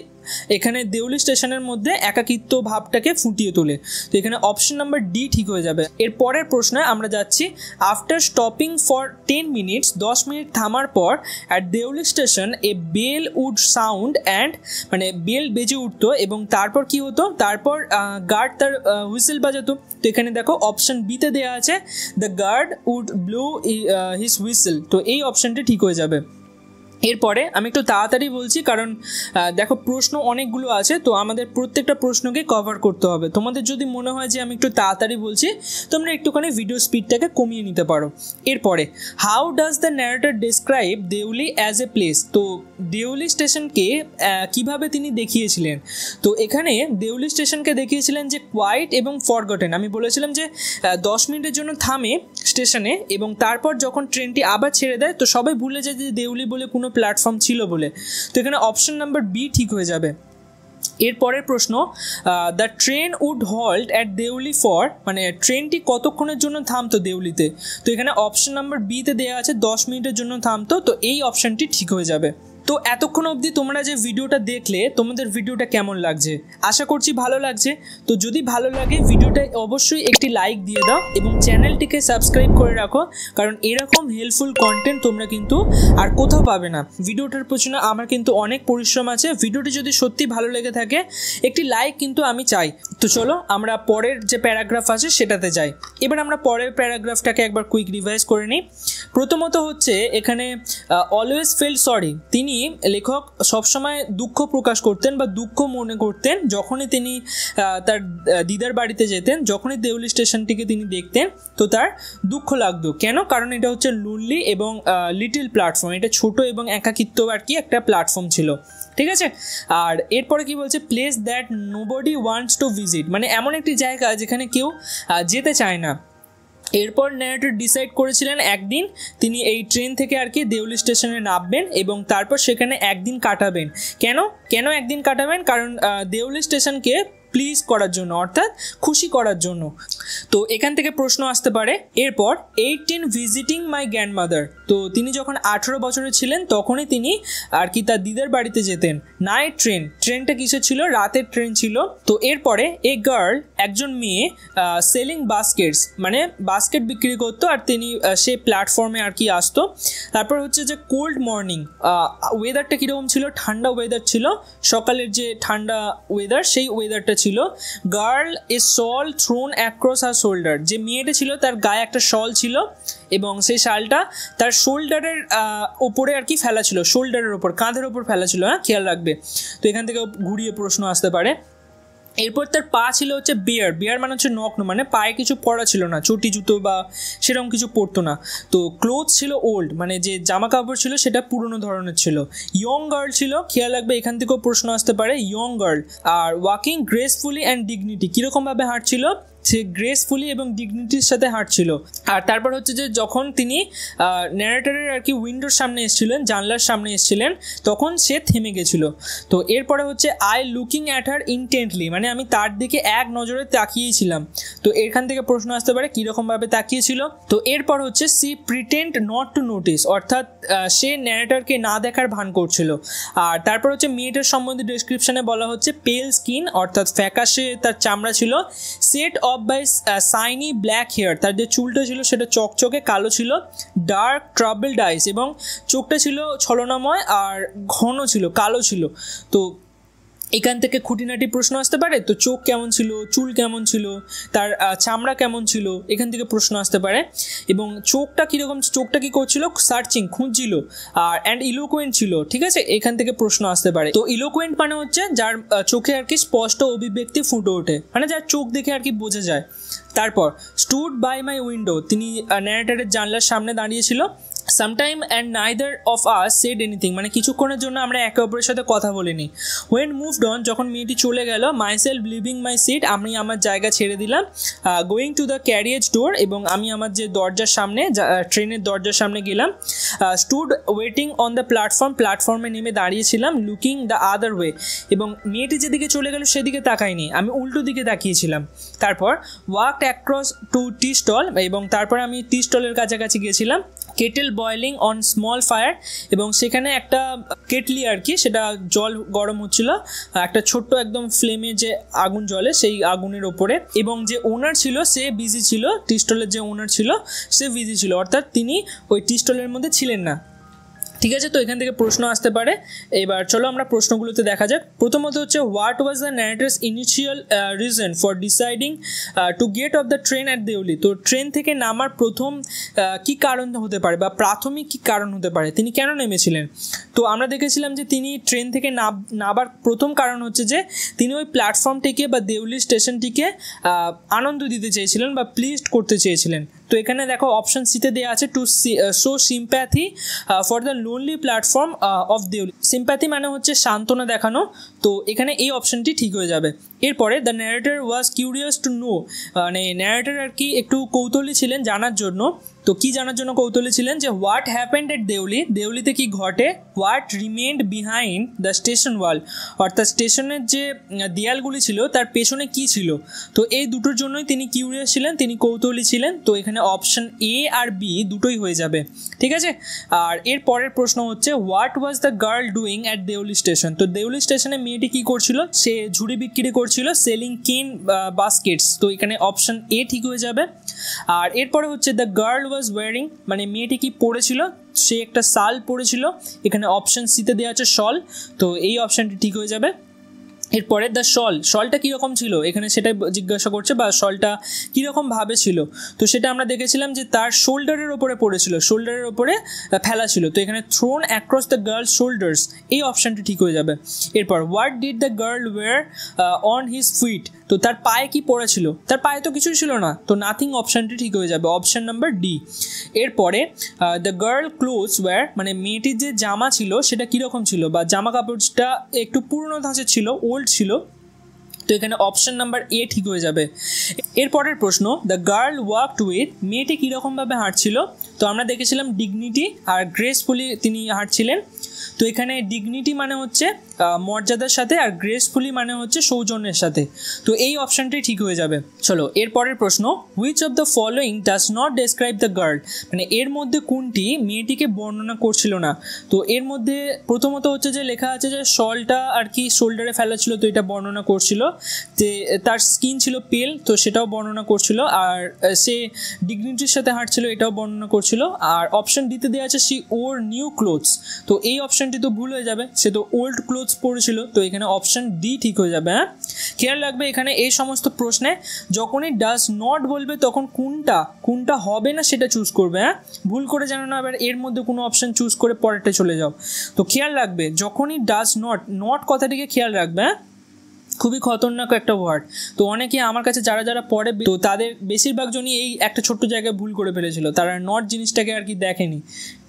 এখানে দেউলি স্টেশনের মধ্যে একাকিত্ব ভাবটাকে ফুটিয়ে তোলে। তো এখানে অপশন নাম্বার ডি ঠিক হয়ে যাবে। এর পরের প্রশ্নে আমরা যাচ্ছি, after stopping for 10 minutes, 10 minute থামার পর at Deoli station a bell would sound and, মানে বেল বেজে উঠতো, এবং তারপর কি হতো, তারপর গার্ড তার হুইসেল বাজাতো। তো এখানে দেখো অপশন বিতে দেওয়া আছে the guard would blow his whistle. তো এই অপশনটি ঠিক হয়ে যাবে। এরপরে আমি একটু তাড়াতাড়ি বলছি, কারণ দেখো প্রশ্ন অনেকগুলো আছে, তো আমাদের প্রত্যেকটা প্রশ্নকে কভার করতে হবে। তোমাদের যদি মনে হয় যে আমি একটু তাড়াতাড়ি বলছি, তোমরা একটুখানি ভিডিও স্পিডটাকে কমিয়ে নিতে পারো। এরপরে how does the narrator describe Deoli as a place. তো দেউলি স্টেশনকে কিভাবে তিনি দেখিয়েছিলেন? তো এখানে দেউলি স্টেশনকে দেখিয়েছিলেন যে কোয়াইট এবং ফরগটেন। আমি বলেছিলাম যে 10 মিনিটের জন্য থামে স্টেশনে, এবং তারপর যখন ট্রেনটি আবার ছেড়ে দেয় তো সবাই ভুলে যায় যে দেউলি বলে কোনো প্ল্যাটফর্ম ছিল বলে। তো এখানে অপশন নাম্বার বি ঠিক হয়ে যাবে। এরপরের প্রশ্ন, the train would halt at Deoli for, মানে ট্রেনটি কতক্ষণের জন্য থামতো দেউলিতে? তো এখানে অপশন নাম্বার বিতে দেওয়া আছে 10 মিনিটের জন্য থামতো, তো এই অপশানটি ঠিক হয়ে যাবে। তো এতক্ষণ অবধি তোমরা যে ভিডিওটা দেখলে, তোমাদের ভিডিওটা কেমন লাগছে? আশা করছি ভালো লাগছে। তো যদি ভালো লাগে ভিডিওটা অবশ্যই একটি লাইক দিয়ে দাও এবং চ্যানেলটিকে সাবস্ক্রাইব করে রাখো, কারণ এরকম হেল্পফুল কন্টেন্ট তোমরা কিন্তু আর কোথাও পাবে না। ভিডিওটার পেছনে আমার কিন্তু অনেক পরিশ্রম আছে। ভিডিওটি যদি সত্যি ভালো লেগে থাকে একটি লাইক কিন্তু আমি চাই। তো চলো আমরা পরের যে প্যারাগ্রাফ আছে সেটাতে যাই। এবার আমরা পরের প্যারাগ্রাফটাকে একবার কুইক রিভাইজ করে নিই। প্রথমত হচ্ছে এখানে অলওয়েজ ফেল সরি, তিনি লেখক সবসময় দুঃখ প্রকাশ করতেন বা দুঃখ মনে করতেন যখনই তিনি তার দিদার বাড়িতে যেতেন, যখনই দেউলি স্টেশনটিকে তিনি দেখতেন তো তার দুঃখ লাগতো। কেন? কারণ এটা হচ্ছে লোনলি এবং লিটল প্ল্যাটফর্ম, এটা ছোট এবং একাকিত্ব আর কি একটা প্ল্যাটফর্ম ছিল, ঠিক আছে। আর এরপরে কি বলছে, place that nobody wants to visit, মানে এমন একটি জায়গা যেখানে কেউ যেতে চায় না। এরপর ন্যারেটর ডিসাইড করেছিলেন একদিন তিনি এই ট্রেন থেকে আর কি দেউলি স্টেশনে নামবেন এবং তারপর সেখানে একদিন কাটাবেন। কেন একদিন কাটাবেন? কারণ দেউলি স্টেশনকে প্লিজ করার জন্য, অর্থাৎ খুশি করার জন্য। তো এখান থেকে প্রশ্ন আসতে পারে এরপর 18 ভিজিটিং মাই গ্র্যান্ডমাদার, তো তিনি যখন 18 বছরের ছিলেন তখনই তিনি আর কি তার দিদার বাড়িতে যেতেন। নাইট ট্রেনটা কিসের ছিল? রাতের ট্রেন ছিল। তো এরপরে এ গার্ল, একজন মেয়ে, সেলিং বাস্কেটস, মানে বাস্কেট বিক্রি করতো আর তিনি সেই প্ল্যাটফর্মে আর কি আসতো। তারপর হচ্ছে যে কোল্ড মর্নিং, ওয়েদারটা কীরকম ছিল? ঠান্ডা ওয়েদার ছিল, সকালের যে ঠান্ডা ওয়েদার সেই ওয়েদারটা ছিল। গার্ল এ শল থ্রোন অ্যাক্রস হার শোল্ডার, যে মেয়েটা ছিল তার গায়ে একটা শল ছিল এবং সেই শালটা তার শোল্ডারের ওপরে আর কি ফেলা ছিল, শোল্ডারের ওপর, কাঁধের ওপর ফেলা ছিল। হ্যাঁ, খেয়াল রাখবে। তো এখান থেকে ঘুরিয়ে প্রশ্ন আসতে পারে। এরপর তার পা ছিল হচ্ছে বিয়ার মানে হচ্ছে নগ্ন, মানে পায়ে কিছু পরা ছিল না, চটি জুতো বা সেরকম কিছু পরতো না। তো ক্লোথ ছিল ওল্ড, মানে যে জামা কাপড় ছিল সেটা পুরনো ধরনের ছিল। ইয়ং গার্ল ছিল, খেয়াল রাখবে এখান থেকেও প্রশ্ন আসতে পারে, young girl. Are walking gracefully and dignity, কীরকমভাবে হাঁটছিল? সে গ্রেসফুলি এবং ডিগনিটির সাথে হাঁটছিল। আর তারপর হচ্ছে যে যখন তিনি ন্যারেটরের আর কি উইন্ডোর সামনে এসেছিলেন, জানলার সামনে এসেছিলেন, তখন সে থেমে গেছিল। তো এরপরে হচ্ছে আই লুকিং অ্যাট হার ইনটেন্টলি, মানে আমি তার দিকে এক নজরে তাকিয়েছিলাম। তো এখান থেকে প্রশ্ন আসতে পারে কীরকমভাবে তাকিয়েছিল। তো এরপর হচ্ছে she pretend not to notice, অর্থাৎ সে ন্যারেটরকে না দেখার ভান করছিল। আর তারপর হচ্ছে মেয়েটার সম্বন্ধে ডেসক্রিপশনে বলা হচ্ছে পেল স্কিন, অর্থাৎ ফ্যাকাশে তার চামড়া ছিল, set off by shiny black hair, তার যে চুলটা ছিল সেটা চকচকে কালো ছিল, ডার্ক ট্রাবলড আইস, এবং চোখটা ছিল ছলনাময় আর ঘন ছিল, কালো ছিল। তো এখান থেকে খুঁটিনাটি প্রশ্ন আসতে পারে, তো চোখ কেমন ছিল, চুল কেমন ছিল, তার চামড়া কেমন ছিল, এখান থেকে প্রশ্ন আসতে পারে। এবং চোখটা কীরকম, চোখটা কী করছিল? সার্চিং, খুঁজছিল। আর অ্যান্ড ইলোকুয়েন্ট ছিল, ঠিক আছে, এখান থেকে প্রশ্ন আসতে পারে। তো ইলোকুয়েন্ট মানে হচ্ছে যার চোখে আর কি স্পষ্ট অভিব্যক্তি ফুটে ওঠে, মানে যার চোখ দেখে আর কি বোঝা যায়। তারপর স্টুড বাই মাই উইন্ডো, তিনি ন্যারেটরের জানলার সামনে দাঁড়িয়েছিল। Sometime and neither of us said anything, মানে কিছুক্ষণের জন্য আমরা একে অপরের সাথে কথা বলিনি। হোয়েন মুভড অন, যখন মেয়েটি চলে গেল, myself leaving my seat, আমি আমার জায়গা ছেড়ে দিলাম। Going to the carriage door, এবং আমি আমার যে দরজার সামনে, ট্রেনের দরজার সামনে গেলাম। স্টুড ওয়েটিং অন দ্য প্ল্যাটফর্মে নেমে দাঁড়িয়েছিলাম। লুকিং দ্য আদার ওয়ে, এবং মেয়েটি যেদিকে চলে গেল সেদিকে তাকাইনি, আমি উল্টো দিকে তাকিয়েছিলাম। তারপর walked across to tea stall, এবং তারপরে আমি টি স্টলের কাছাকাছি গিয়েছিলাম। Kettle boiling on small fire, এবং সেখানে একটা কেটলি আর কি, সেটা জল গরম হচ্ছিল একটা ছোট্ট একদম ফ্লেমে যে আগুন জ্বলে সেই আগুনের ওপরে, এবং যে ওনার ছিল সে বিজি ছিল, টি স্টলের যে ওনার ছিল সে বিজি ছিল, অর্থাৎ তিনি ওই টি স্টলের মধ্যে ছিলেন না। ঠিক আছে, তো এখান থেকে প্রশ্ন আসতে পারে। এবার চলো আমরা প্রশ্নগুলোতে দেখা যাক। প্রথমত হচ্ছে what was the narrator's initial reason for deciding to get off the train at Deoli, তো ট্রেন থেকে নামার প্রথম কি কারণ হতে পারে বা প্রাথমিক কি কারণ হতে পারে, তিনি কেন নেমেছিলেন? তো আমরা দেখেছিলাম যে তিনি ট্রেন থেকে নামার প্রথম কারণ হচ্ছে যে তিনি ওই প্ল্যাটফর্মটিকে বা দেউলি স্টেশনটিকে আনন্দ দিতে চেয়েছিলেন বা প্লিজড করতে চেয়েছিলেন। তো এখানে দেখো অপশন সিতে দেওয়া আছে to show sympathy for the lonely platform of Deoli. Sympathy মানে হচ্ছে সান্ত্বনা দেখানো, তো এখানে এই অপশনটি ঠিক হয়ে যাবে। এরপরে the narrator was curious to know, মানে ন্যারেটর আর কি একটু কৌতূহলী ছিলেন জানার জন্য। তো কি জানার জন্য কৌতূহলী ছিলেন যে হোয়াট হ্যাপেন্ড এট দেউলি, দেউলিতে কি ঘটে, what remained behind the station wall, অর্থাৎ স্টেশনের যে দেয়ালগুলি ছিল তার পেছনে কি ছিল। তো এই দুটোর জন্যই তিনি কিউরিয়াস ছিলেন, তিনি কৌতূহলী ছিলেন। তো এখানে অপশন এ আর বি দুটোই হয়ে যাবে, ঠিক আছে। আর এর পরের প্রশ্ন হচ্ছে what was the girl doing at Deoli station, তো দেউলি স্টেশনে মেয়েটি কি করছিল, সে ঝুড়ি বিক্রি করছিল, সেলিং কেন বাস্কেটস। তো এখানে অপশন এ ঠিক হয়ে যাবে। আর এরপরে হচ্ছে দ্য গার্ল ওয়াজ ওয়ারিং, মানে মেয়েটি কি পরেছিল, সে একটা শাল পরেছিল, এখানে অপশন সিতে দেওয়া আছে শল। তো এই অপশনটি ঠিক হয়ে যাবে। এরপরে দ্য শলটা কীরকম ছিল, এখানে সেটাই জিজ্ঞাসা করছে, বা শলটা কীরকমভাবে ছিল। তো সেটা আমরা দেখেছিলাম যে তার শোল্ডারের ওপরে পড়েছিল, শোল্ডারের ওপরে ফেলা ছিল। তো এখানে thrown across the girl's shoulders, এই অপশানটি ঠিক হয়ে যাবে। এরপর what did the girl wear on his feet, তো তার পায়ে কি পড়েছিল, তার পায়ে তো কিছুই ছিল না। তো নাথিং অপশানটি ঠিক হয়ে যাবে, অপশান নাম্বার ডি। এরপরে দ্য গার্ল ক্লোথস ওয়্যার, মানে মেয়েটির যে জামা ছিল সেটা কীরকম ছিল, বা জামা কাপড়টা একটু পুরনো ধাঁচের ছিল, ওল্ড ছিল। তো এখানে অপশন নাম্বার এ ঠিক হয়ে যাবে। এরপরের প্রশ্ন দ্য গার্ল ওয়াকড উইথ, মেয়েটি কীরকমভাবে হাঁটছিল। তো আমরা দেখেছিলাম ডিগনিটি আর গ্রেসফুলি তিনি হাঁটছিলেন। তো এখানে ডিগনিটি মানে হচ্ছে মর্যাদার সাথে, আর গ্রেসফুলি মানে হচ্ছে সৌজন্যের সাথে। তো এই অপশানটি ঠিক হয়ে যাবে। চলো এরপরের প্রশ্ন which of the following does not describe the girl, মানে এর মধ্যে কোনটি মেয়েটিকে বর্ণনা করছিল না। তো এর মধ্যে প্রথমত হচ্ছে যে লেখা আছে যে শলটা আর কি শোল্ডারে ফেলা ছিল, তো এটা বর্ণনা করছিল। যে তার স্কিন ছিল পেল, তো সেটাও বর্ণনা করছিল। আর সে ডিগনিটির সাথে হাঁটছিল, এটাও বর্ণনা করছিল। আর অপশন ডিতে দেওয়া আছে সি ওর নিউ ক্লোথস, তো এই অপশনটি তো ভুল হয়ে যাবে, সে তো ওল্ড ক্লোথস পড়েছিল। তো এখানে অপশন ডি ঠিক হয়ে যাবে। হ্যাঁ, খেয়াল রাখবে এখানে এই সমস্ত প্রশ্নে যখনই ডাজ নট বলবে তখন কোনটা হবে না সেটা চুজ করবে। হ্যাঁ, ভুল করে যেন না আবার এর মধ্যে কোনো অপশন চুজ করে পরেরটা চলে যাও। তো খেয়াল রাখবে যখনই ডাজ নট কথাটিকে খেয়াল রাখবে। হ্যাঁ, খুবই খতরনাক একটা ওয়ার্ড। তো অনেকে আমার কাছে যারা পড়ে, তো তাদের বেশিরভাগ জনই এই একটা ছোট্ট জায়গায় ভুল করে ফেলেছিল, তারা নট জিনিসটাকে আর কি দেখেনি।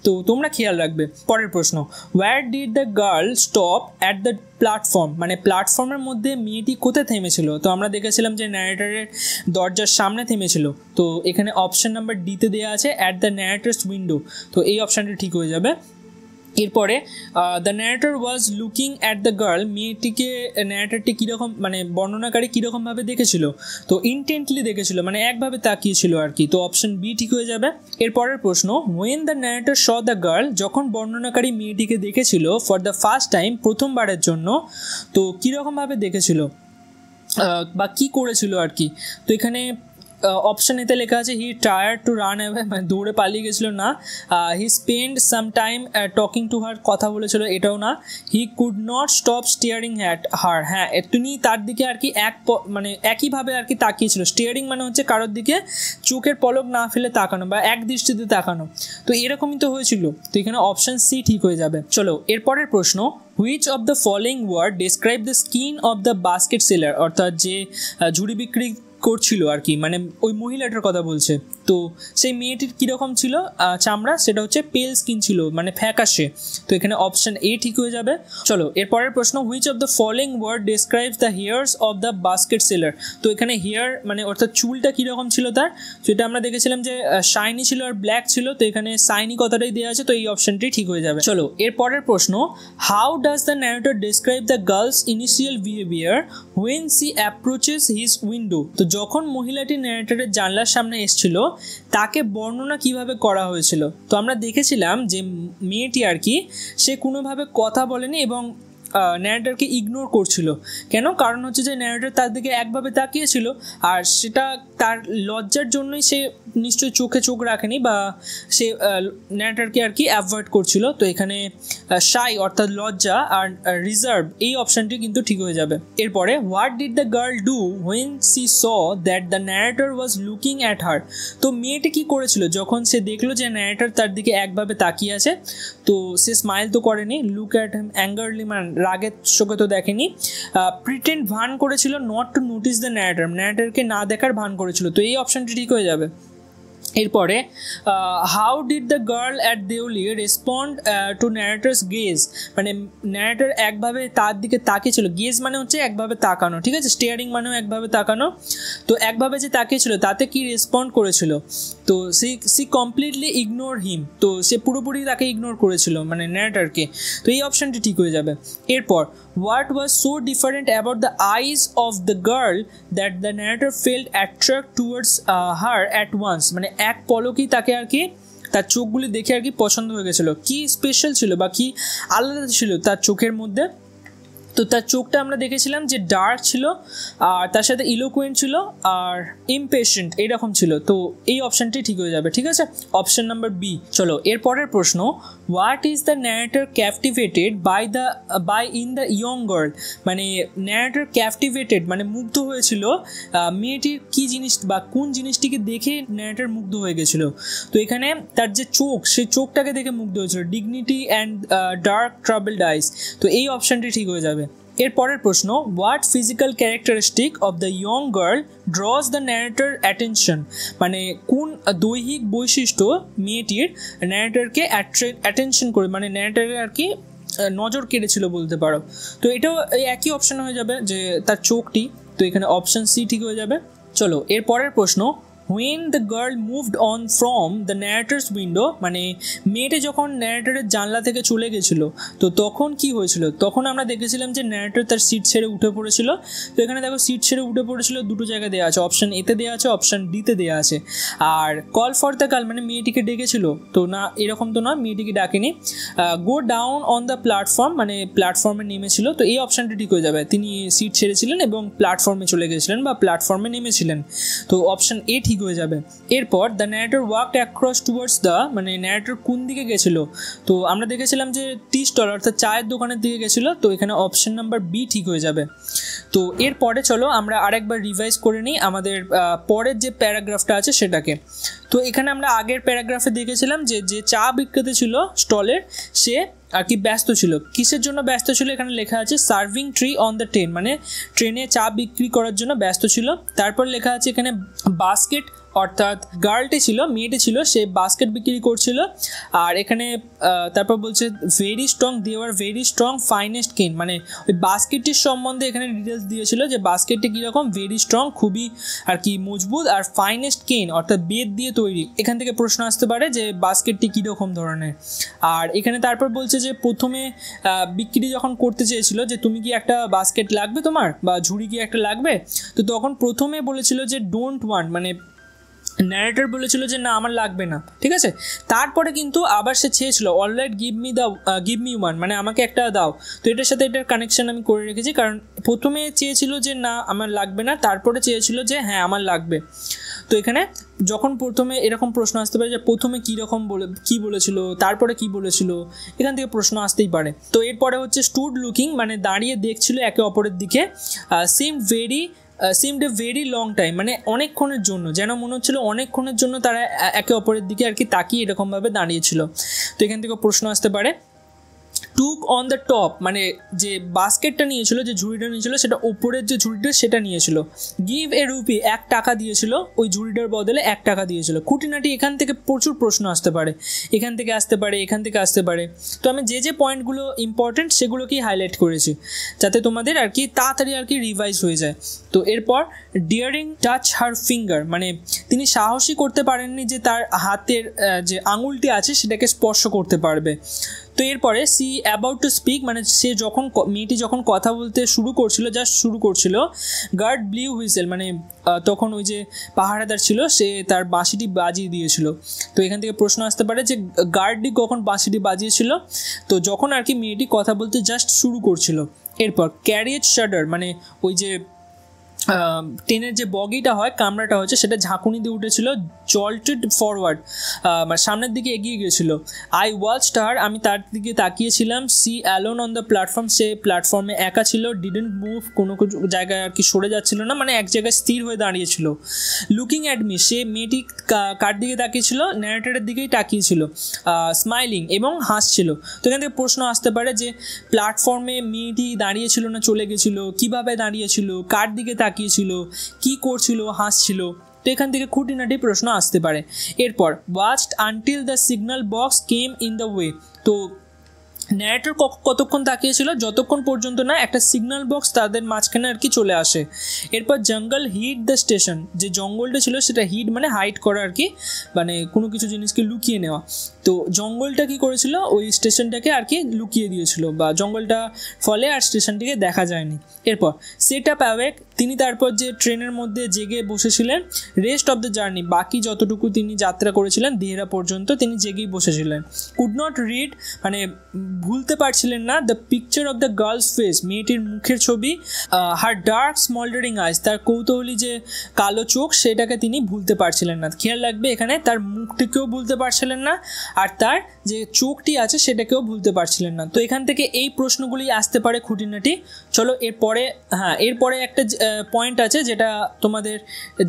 তো তোমরা খেয়াল রাখবে। পরের প্রশ্ন wire did the girl stop at the platform, মানে প্ল্যাটফর্মের মধ্যে মেয়েটি কোথায় থেমেছিল। তো আমরা দেখেছিলাম যে ন্যারেটরের দরজার সামনে থেমেছিল। তো এখানে অপশন নাম্বার ডিতে দেওয়া আছে অ্যাট দ্য ন্যারেটরস উইন্ডো, তো এই অপশানটি ঠিক হয়ে যাবে। এরপরে the narrator was looking at the girl, মেয়েটিকে ন্যারেটরটি কীরকম, মানে বর্ণনাকারী কীরকমভাবে দেখেছিল। তো ইনটেন্টলি দেখেছিল, মানে একভাবে তাকিয়েছিল আর কি। তো অপশন বি ঠিক হয়ে যাবে। এরপরের প্রশ্ন when the narrator saw the girl, যখন বর্ণনাকারী মেয়েটিকে দেখেছিল ফর দ্য ফার্স্ট টাইম, প্রথমবারের জন্য, তো কীরকমভাবে দেখেছিল বা কী করেছিল আর কি। তো এখানে অপশন এতে লেখা আছে হি টায়ার্ড টু রান অ্যাওয়ে, মানে দৌড়ে পালিয়ে গেছিলো না। He spend some time talking to her, কথা বলেছিল, এটাও না। He could not stop steering at her, হ্যাঁ তিনি তার দিকে আর কি মানে একইভাবে আর কি তাকিয়েছিল। স্টিয়ারিং মানে হচ্ছে কারোর দিকে চোখের পলক না ফেলে তাকানো বা এক দৃষ্টিতে তাকানো। তো এরকমই তো হয়েছিল। তো এখানে অপশন সি ঠিক হয়ে যাবে। চলো এরপরের প্রশ্ন which of the following word describe the skin of the basket seller, অর্থাৎ যে ঝুড়ি বিক্রি করছিল আর কি, মানে ওই মহিলাটার কথা বলছে। তো সেই মেয়েটির কীরকম ছিল চামড়া, সেটা হচ্ছে পেল স্কিন ছিল, মানে ফ্যাকাশে। তো এখানে অপশন এ ঠিক হয়ে যাবে। চলো এরপরের প্রশ্ন which of the following word describes the hairs of the basket seller. তো এখানে হেয়ার মানে অর্থাৎ চুলটা কীরকম ছিল তার, তো এটা আমরা দেখেছিলাম যে শাইনি ছিল আর ব্ল্যাক ছিল। তো এখানে শাইনি কথাটাই দেওয়া আছে, তো এই অপশনটি ঠিক হয়ে যাবে। চলো এরপরের প্রশ্ন how does the narrator describe the girls initial behaviour when she approaches his window, তো যখন মহিলাটি ন্যারেটরের জানলার সামনে এসেছিল তাকে বর্ণনা কিভাবে করা হয়েছিল। তো আমরা দেখেছিলাম যে মেয়েটি আর কি সে কোনোভাবে কথা বলেনি এবং ন্যারেটরকে ইগনোর করছিল। কেন? কারণ হচ্ছে যে ন্যারেটর তার দিকে একভাবে তাকিয়েছিল, আর সেটা তার লজ্জার জন্যই সে নিশ্চয়ই চোখে চোখ রাখেনি, বা সে ন্যারেটরকে আর কি অ্যাভয়েড করছিল। তো এখানে শাই অর্থাৎ লজ্জা আর রিজার্ভ এই অপশানটি কিন্তু ঠিক হয়ে যাবে। এরপরে what did the girl do when she saw that the narrator was looking at her, তো মেয়েটি কী করেছিল যখন সে দেখলো যে ন্যারেটর তার দিকে একভাবে তাকিয়ে আছে। তো সে স্মাইল তো করেনি, লুক অ্যাট হিম অ্যাঙ্গারলি, মানে রাগের চোখে তো দেখেনি। প্রিটেন্ড ভান করেছিল নট টু নোটিস দ্য ন্যারেটরকে না দেখার ভান করেছিল। তো এই অপশানটি ঠিক হয়ে যাবে। এরপরে how did the girl at Deoli respond to narrator's gaze, মানে ন্যারেটার একভাবে তার দিকে তাকিয়েছিল, গেজ মানে হচ্ছে একভাবে তাকানো, ঠিক আছে, স্টিয়ারিং মানেও একভাবে তাকানো, তো একভাবে যে তাকিয়েছিল তাতে কি রেসপন্ড করেছিল, তো সি কমপ্লিটলি ইগনোর হিম, তো সে পুরোপুরি তাকে ইগনোর করেছিল মানে ন্যারেটারকে, তো এই অপশানটি ঠিক হয়ে যাবে। এরপর what was so different about the eyes of the girl that the narrator felt attract towards her at once, মানে এক পলকেই তাকে আর কি তার চোখগুলি দেখে আর কি পছন্দ হয়ে গেছিলো, কি স্পেশাল ছিল বা কি আলাদা ছিল তার চোখের মধ্যে, তো তার চোখটা আমরা দেখেছিলাম যে ডার্ক ছিল আর তার সাথে ইলোকুয়েন্ট ছিল আর ইমপেশেন্ট এইরকম ছিল, তো এই অপশানটি ঠিক হয়ে যাবে, ঠিক আছে, অপশান নাম্বার বি। চলো এরপরের প্রশ্ন, what is the narrator captivated by in the young girl, মানে ন্যারেটর ক্যাপটিভেটেড মানে মুগ্ধ হয়েছিল মেয়েটির কি জিনিস বা কোন জিনিসটিকে দেখে ন্যারেটর মুগ্ধ হয়ে গেছিলো, তো এখানে তার যে চোখ সেই চোখটাকে দেখে মুগ্ধ হয়েছিল, ডিগনিটি অ্যান্ড ডার্ক ট্রাবলড আইস, তো এই অপশানটি ঠিক হয়ে যাবে। এরপরের প্রশ্ন, what physical characteristic of the young girl ড্রজ the narrator attention, মানে কোন দৈহিক বৈশিষ্ট্য মেয়েটির ন্যারেটরকে অ্যাটেনশন করে, মানে ন্যারেটরের আর কি নজর কেড়েছিল বলতে পারো, তো এটাও একই অপশান হয়ে যাবে যে তার চোখটি, তো এখানে অপশান সি ঠিক হয়ে যাবে। চলো এরপরের প্রশ্ন, when the girl moved on from the narrator's window, মানে মেয়েটা যখন ন্যারেটরের জানলা থেকে চলে গেছিলো তো তখন কি হয়েছিল, তখন আমরা দেখেছিলাম যে ন্যারেটর তার সিট ছেড়ে উঠে পড়েছিল, তো এখানে দেখো সিট ছেড়ে উঠে পড়েছিল দুটো জায়গায় দেওয়া আছে, অপশান এতে দেওয়া আছে, অপশান ডিতে দেওয়া আছে, আর কল ফর দ্য গার্ল মানে মেয়েটিকে ডেকেছিল, তো না এরকম তো না, মেয়েটিকে ডাকেনি, go down on the platform মানে প্ল্যাটফর্মে নেমেছিল, তো এই অপশানটি ঠিক হয়ে যাবে, তিনি সিট ছেড়েছিলেন এবং প্ল্যাটফর্মে চলে গেছিলেন বা প্ল্যাটফর্মে নেমেছিলেন, তো অপশান এ ঠিক হয়ে যাবে। এরপর the narrator walked across towards the, মানে ন্যারেটর কোন দিকে গেছিল, তো আমরা দেখেছিলাম যে টি স্টল অর্থাৎ চায়ের দোকানের দিকে গেছিলো, তো এখানে অপশান নাম্বার বি ঠিক হয়ে যাবে। তো এরপরে চলো আমরা আরেকবার রিভাইজ করে নিই আমাদের পরের যে প্যারাগ্রাফটা আছে সেটাকে, তো এখানে আমরা আগের প্যারাগ্রাফে দেখেছিলাম যে যে চা বিক্রেতা ছিল স্টলের সে আর কি ব্যস্ত ছিল, কিসের জন্য ব্যস্ত ছিল, এখানে লেখা আছে serving tree on the train, মানে ট্রেনে চা বিক্রি করার জন্য ব্যস্ত ছিল, তারপর লেখা আছে এখানে বাস্কেট, অর্থাৎ গার্লটি ছিল মেয়েটি ছিল সে বাস্কেট বিক্রি করছিল, আর এখানে তারপর বলছে very strong, they are very strong finest cane, মানে ওই বাস্কেটটির সম্বন্ধে এখানে ডিটেলস দিয়েছিল যে বাস্কেটটি কীরকম, ভেরি স্ট্রং খুবই আর কি মজবুত, আর ফাইনেস্ট কেন অর্থাৎ বেত দিয়ে তৈরি, এখান থেকে প্রশ্ন আসতে পারে যে বাস্কেটটি কীরকম ধরনের, আর এখানে তারপর বলছে যে প্রথমে বিক্রি যখন করতে চেয়েছিল যে তুমি কি একটা বাস্কেট লাগবে তোমার বা ঝুড়ি কি একটা লাগবে, তো তখন প্রথমে বলেছিল যে ডোন্ট ওয়ান্ট, মানে ন্যারেটর বলেছিল যে না আমার লাগবে না, ঠিক আছে, তারপরে কিন্তু আবার সে চেয়েছিল অলরাইট গিভ মি ওয়ান, মানে আমাকে একটা দাও, তো এটার সাথে এটার কানেকশন আমি করে রেখেছি, কারণ প্রথমে চেয়েছিল যে না আমার লাগবে না, তারপরে চেয়েছিল যে হ্যাঁ আমার লাগবে, তো এখানে যখন প্রথমে এরকম প্রশ্ন আসতে পারে যে প্রথমে কীরকম কী বলেছিল তারপরে কি বলেছিল, এখান থেকে প্রশ্ন আসতেই পারে। তো এরপরে হচ্ছে স্টুড লুকিং, মানে দাঁড়িয়ে দেখছিল একে অপরের দিকে, seemed a very long time, মানে অনেকক্ষণের জন্য, যেন মনে হচ্ছিলো অনেকক্ষণের জন্য তারা একে অপরের দিকে আর কি তাকিয়ে এরকমভাবে দাঁড়িয়েছিল, তো এখান থেকে প্রশ্ন আসতে পারে। টুক অন দ্য টপ, মানে যে বাস্কেটটা নিয়েছিল যে ঝুড়িটা নিয়েছিল সেটা ওপরের যে ঝুড়িটা সেটা নিয়েছিল। গিভ এ রুপি, 1 টাকা দিয়েছিল, ওই ঝুড়িটার বদলে 1 টাকা দিয়েছিল। খুঁটিনাটি এখান থেকে প্রচুর প্রশ্ন আসতে পারে, এখান থেকে আসতে পারে, এখান থেকে আসতে পারে, তো আমি যে যে পয়েন্টগুলো ইম্পর্টেন্ট সেগুলোকেই হাইলাইট করেছি যাতে তোমাদের আর কি তাড়াতাড়ি আর কি রিভাইজ হয়ে যায়। তো এরপর ডিয়ারিং টাচ হার ফিঙ্গার, মানে তিনি সাহসী করতে পারেননি যে তার হাতের যে আঙুলটি আছে সেটাকে স্পর্শ করতে পারবে। তো এরপরে সি অ্যাবাউট টু স্পিক, মানে সে যখন মেয়েটি যখন কথা বলতে শুরু করছিল গার্ড ব্লিউ হুইসেল, মানে তখন ওই যে পাহারাদার ছিল সে তার বাঁশিটি বাজিয়ে দিয়েছিল। তো এখান থেকে প্রশ্ন আসতে পারে যে গার্ডটি কখন বাঁশিটি বাজিয়েছিল, তো যখন আর কি মেয়েটি কথা বলতে জাস্ট শুরু করছিল। এরপর ক্যারিয়েজ শাডার, মানে ওই যে ট্রেনের যে বগিটা হয় কামরাটা হচ্ছে সেটা ঝাঁকুনি দিয়ে উঠেছিল, জল্টেড ফরওয়ার্ড, মানে সামনের দিকে এগিয়ে গিয়েছিল। আই ওয়াচড হার, আমি তার দিকে তাকিয়েছিলাম। She alone on the platform, সে প্ল্যাটফর্মে একা ছিল। ডিডেন্ট মুভ, কোনো জায়গায় আর কি সরে যাচ্ছিল না, মানে এক জায়গায় স্থির হয়ে দাঁড়িয়েছিল। লুকিং অ্যাট মি, সে মেয়েটি কার দিকে তাকিয়েছিল, ন্যারেটরের দিকেই তাকিয়েছিল। স্মাইলিং, এবং হাসছিল। তো এখান থেকে প্রশ্ন আসতে পারে যে প্ল্যাটফর্মে মেয়েটি দাঁড়িয়েছিল না চলে গেছিল, কিভাবে দাঁড়িয়েছিল, কার দিকে তাকিয়েছিল, কি করছিল, হাসছিল, তো এখান থেকে খুঁটিনাটি প্রশ্ন আসতে পারে। এরপর watched until the signal box came in the way, তো ন্যারেটর কতক্ষণ তাকিয়েছিল, যতক্ষণ পর্যন্ত না একটা সিগন্যাল বক্স তাদের মাঝখানে আর কি চলে আসে। এরপর জঙ্গল হিড দ্য স্টেশন, যে জঙ্গলটা ছিল সেটা হিড মানে হাইড করা আর কি, মানে কোনো কিছু জিনিসকে লুকিয়ে নেওয়া। তো জঙ্গলটা কি করেছিল, ওই স্টেশনটাকে আর কি লুকিয়ে দিয়েছিল, বা জঙ্গলটা ফলে আর স্টেশনটিকে দেখা যায়নি। এরপর সেট আপ অ্যাওয়েক, তিনি তারপর যে ট্রেনের মধ্যে জেগে বসেছিলেন, রেস্ট অফ দ্য জার্নি, বাকি যতটুকু তিনি যাত্রা করেছিলেন দেহরা পর্যন্ত তিনি জেগেই বসেছিলেন। কুড নট রিড মানে ভুলতে পারছিলেন না the picture of the girls face, মেয়েটির মুখের ছবি, হার ডার্ক স্মল্ডারিং আইস, তার কৌতূহলী যে কালো চোখ সেটাকে তিনি ভুলতে পারছিলেন না। খেয়াল রাখবে এখানে তার মুখটিকেও ভুলতে পারছিলেন না, আর তার যে চোখটি আছে সেটাকেও ভুলতে পারছিলেন না। তো এখান থেকে এই প্রশ্নগুলি আসতে পারে খুঁটিনাটি। চলো এরপরে একটা পয়েন্ট আছে যেটা তোমাদের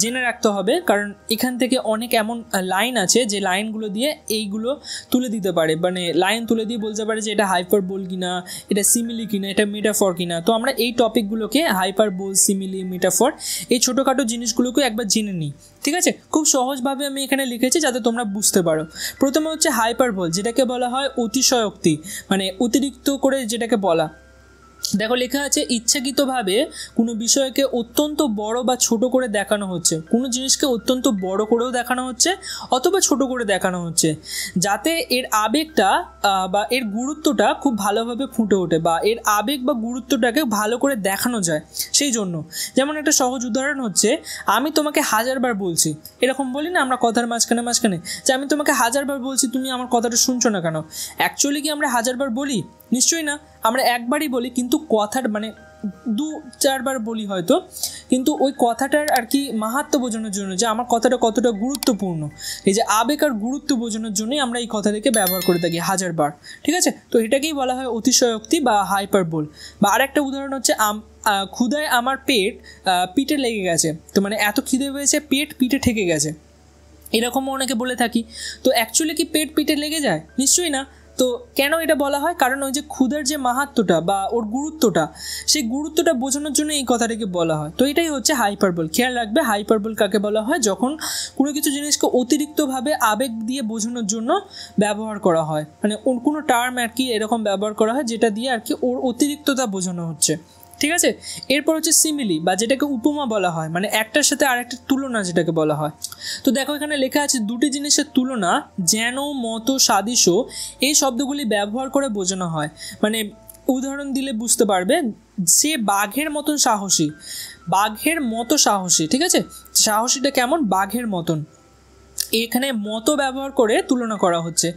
জেনে রাখতে হবে, কারণ এখান থেকে অনেক এমন লাইন আছে যে লাইনগুলো দিয়ে এইগুলো তুলে দিতে পারে, মানে লাইন তুলে দিয়ে বলতে পারে যে এটা হাইপারবোল কিনা, এটা সিমিলি কিনা, এটা মেটাফর কিনা। তো আমরা এই টপিকগুলোকে হাইপারবোল, সিমিলি, মেটাফর এই ছোটোখাটো জিনিসগুলোকে একবার জেনে নিই, ঠিক আছে? খুব সহজভাবে আমি এখানে লিখেছি যাতে তোমরা বুঝতে পারো। প্রথমে হচ্ছে হাইপারবোল, যেটাকে বলা হয় অতিশয়োক্তি, মানে অতিরিক্ত করে যেটাকে বলা। দেখো লেখা আছে ইচ্ছাকৃতভাবে কোনো বিষয়কে অত্যন্ত বড় বা ছোট করে দেখানো হচ্ছে, কোনো জিনিসকে অত্যন্ত বড় করেও দেখানো হচ্ছে অথবা ছোট করে দেখানো হচ্ছে, যাতে এর আবেগটা বা এর গুরুত্বটা খুব ভালোভাবে ফুটে ওঠে, বা এর আবেগ বা গুরুত্বটাকে ভালো করে দেখানো যায় সেই জন্য। যেমন একটা সহজ উদাহরণ হচ্ছে, আমি তোমাকে 1000 বার বলছি, এরকম বলি না আমরা কথার মাঝখানে যে আমি তোমাকে 1000 বার বলছি, তুমি আমার কথাটা শুনছো না কেন? অ্যাকচুয়ালি কি আমরা 1000 বার বলি? নিশ্চয়ই না, আমরা একবারই বলি, কিন্তু কথার মানে 2-4 বার বলি হয়তো, কিন্তু ওই কথাটার আর কি মাহাত্ম্য বোঝানোর জন্য, যে আমার কথাটা কতটা গুরুত্বপূর্ণ, এই যে আবেগ আর গুরুত্ব বোঝানোর জন্যই আমরা এই কথাটাকে ব্যবহার করে থাকি 1000 বার, ঠিক আছে? তো এটাকেই বলা হয় অতিশয়োক্তি বা হাইপারবোল। বা আরেকটা উদাহরণ হচ্ছে ক্ষুধায় আমার পেট পিঠে লেগে গেছে, তো মানে এত খিদে হয়েছে পেট পিঠে ঠেকে গেছে, এরকমও অনেকে বলে থাকি। তো অ্যাকচুয়ালি কি পেট পিঠে লেগে যায়? নিশ্চয়ই না। তো কেন এটা বলা হয়? কারণ ওই যে ক্ষুধার যে মাহাত্ম্যটা বা ওর গুরুত্বটা, সেই গুরুত্বটা বোঝানোর জন্য এই কথাটাকে বলা হয়। তো এটাই হচ্ছে হাইপারবোল। খেয়াল রাখবে হাইপারবোল কাকে বলা হয়, যখন কোনো কিছু জিনিসকে অতিরিক্তভাবে আবেগ দিয়ে বোঝানোর জন্য ব্যবহার করা হয়, মানে ওর কোনো টার্ম আর কি এরকম ব্যবহার করা হয় যেটা দিয়ে আর কি ওর অতিরিক্ততা বোঝানো হচ্ছে, ঠিক আছে? এরপর হচ্ছে সিমিলি বা যেটাকে উপমা বলা হয়, মানে একটার সাথে আরেকটার তুলনা যেটাকে বলা হয়। তো দেখো এখানে লেখা আছে দুটি জিনিসের তুলনা যেন, মতো, সাদৃশ্য এই শব্দগুলি ব্যবহার করে বোঝানো হয়। মানে উদাহরণ দিলে বুঝতে পারবে, সে বাঘের মতন সাহসী, ঠিক আছে? সাহসীটা কেমন? বাঘের মতন। এখানে মতো ব্যবহার করে তুলনা করা হচ্ছে।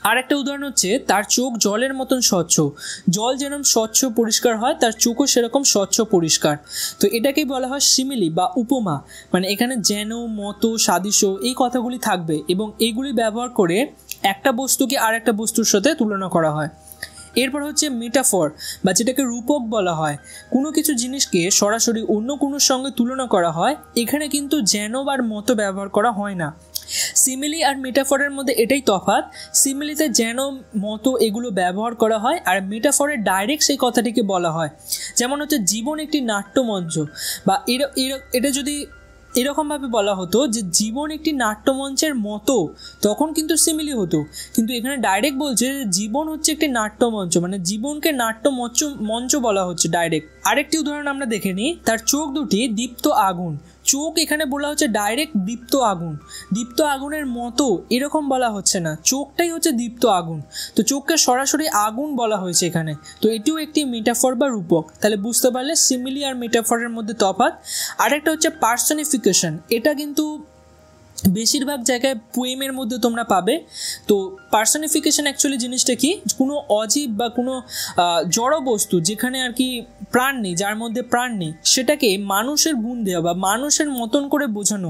আর একটা উদাহরণ হচ্ছে তার চোখ জলের মতন স্বচ্ছ, জল যেরকম স্বচ্ছ পরিষ্কার হয় তার চোখও সেরকম স্বচ্ছ পরিষ্কার। তো এটাকেই বলা হয় সিমিলি বা উপমা, মানে এখানে যেন, মতো, সাদৃশ্য এই কথাগুলি থাকবে এবং এইগুলি ব্যবহার করে একটা বস্তুকে আর একটা বস্তুর সাথে তুলনা করা হয়। এরপর হচ্ছে মেটাফর বা যেটাকে রূপক বলা হয়, কোনো কিছু জিনিসকে সরাসরি অন্য কোনোর সঙ্গে তুলনা করা হয়, এখানে কিন্তু যেন আর মতো ব্যবহার করা হয় না। সিমিলি আর মেটাফরের মধ্যে এটাই তফাৎ, সিমিলিতে যেন, মতো এগুলো ব্যবহার করা হয়, আর মেটাফরে ডাইরেক্ট সেই কথাটিকে বলা হয়। যেমন হচ্ছে জীবন একটি নাট্যমঞ্চ, বা এটা যদি এরকমভাবে বলা হতো যে জীবন একটি নাট্যমঞ্চের মতো, তখন কিন্তু সিমিলি হতো, কিন্তু এখানে ডাইরেক্ট বলছে যে জীবন হচ্ছে একটি নাট্যমঞ্চ, মানে জীবনকে মঞ্চ বলা হচ্ছে ডাইরেক্ট। আরেকটি উদাহরণ আমরা দেখে নিই, তার চোখ দুটি দীপ্ত আগুন, চোখ এখানে বলা হচ্ছে ডাইরেক্ট দীপ্ত আগুনের মতো এরকম বলা হচ্ছে না, চোখটাই হচ্ছে দীপ্ত আগুন, তো চোখকে সরাসরি আগুন বলা হয়েছে এখানে। তো এটিও একটি মেটাফর বা রূপক। তাহলে বুঝতে পারলে সিমিলি আর মেটাফরের মধ্যে তফাৎ। আরেকটা হচ্ছে পার্সনিফিকেশন, এটা কিন্তু বেশিরভাগ জায়গায় পোয়েমের মধ্যে তোমরা পাবে। তো পার্সনিফিকেশন অ্যাকচুয়ালি জিনিসটা কি, কোনো অজীব বা কোনো জড় বস্তু যেখানে আর কি প্রাণ নেই, যার মধ্যে প্রাণ নেই, সেটাকে মানুষের গুণ দেওয়া বা মানুষের মতন করে বোঝানো,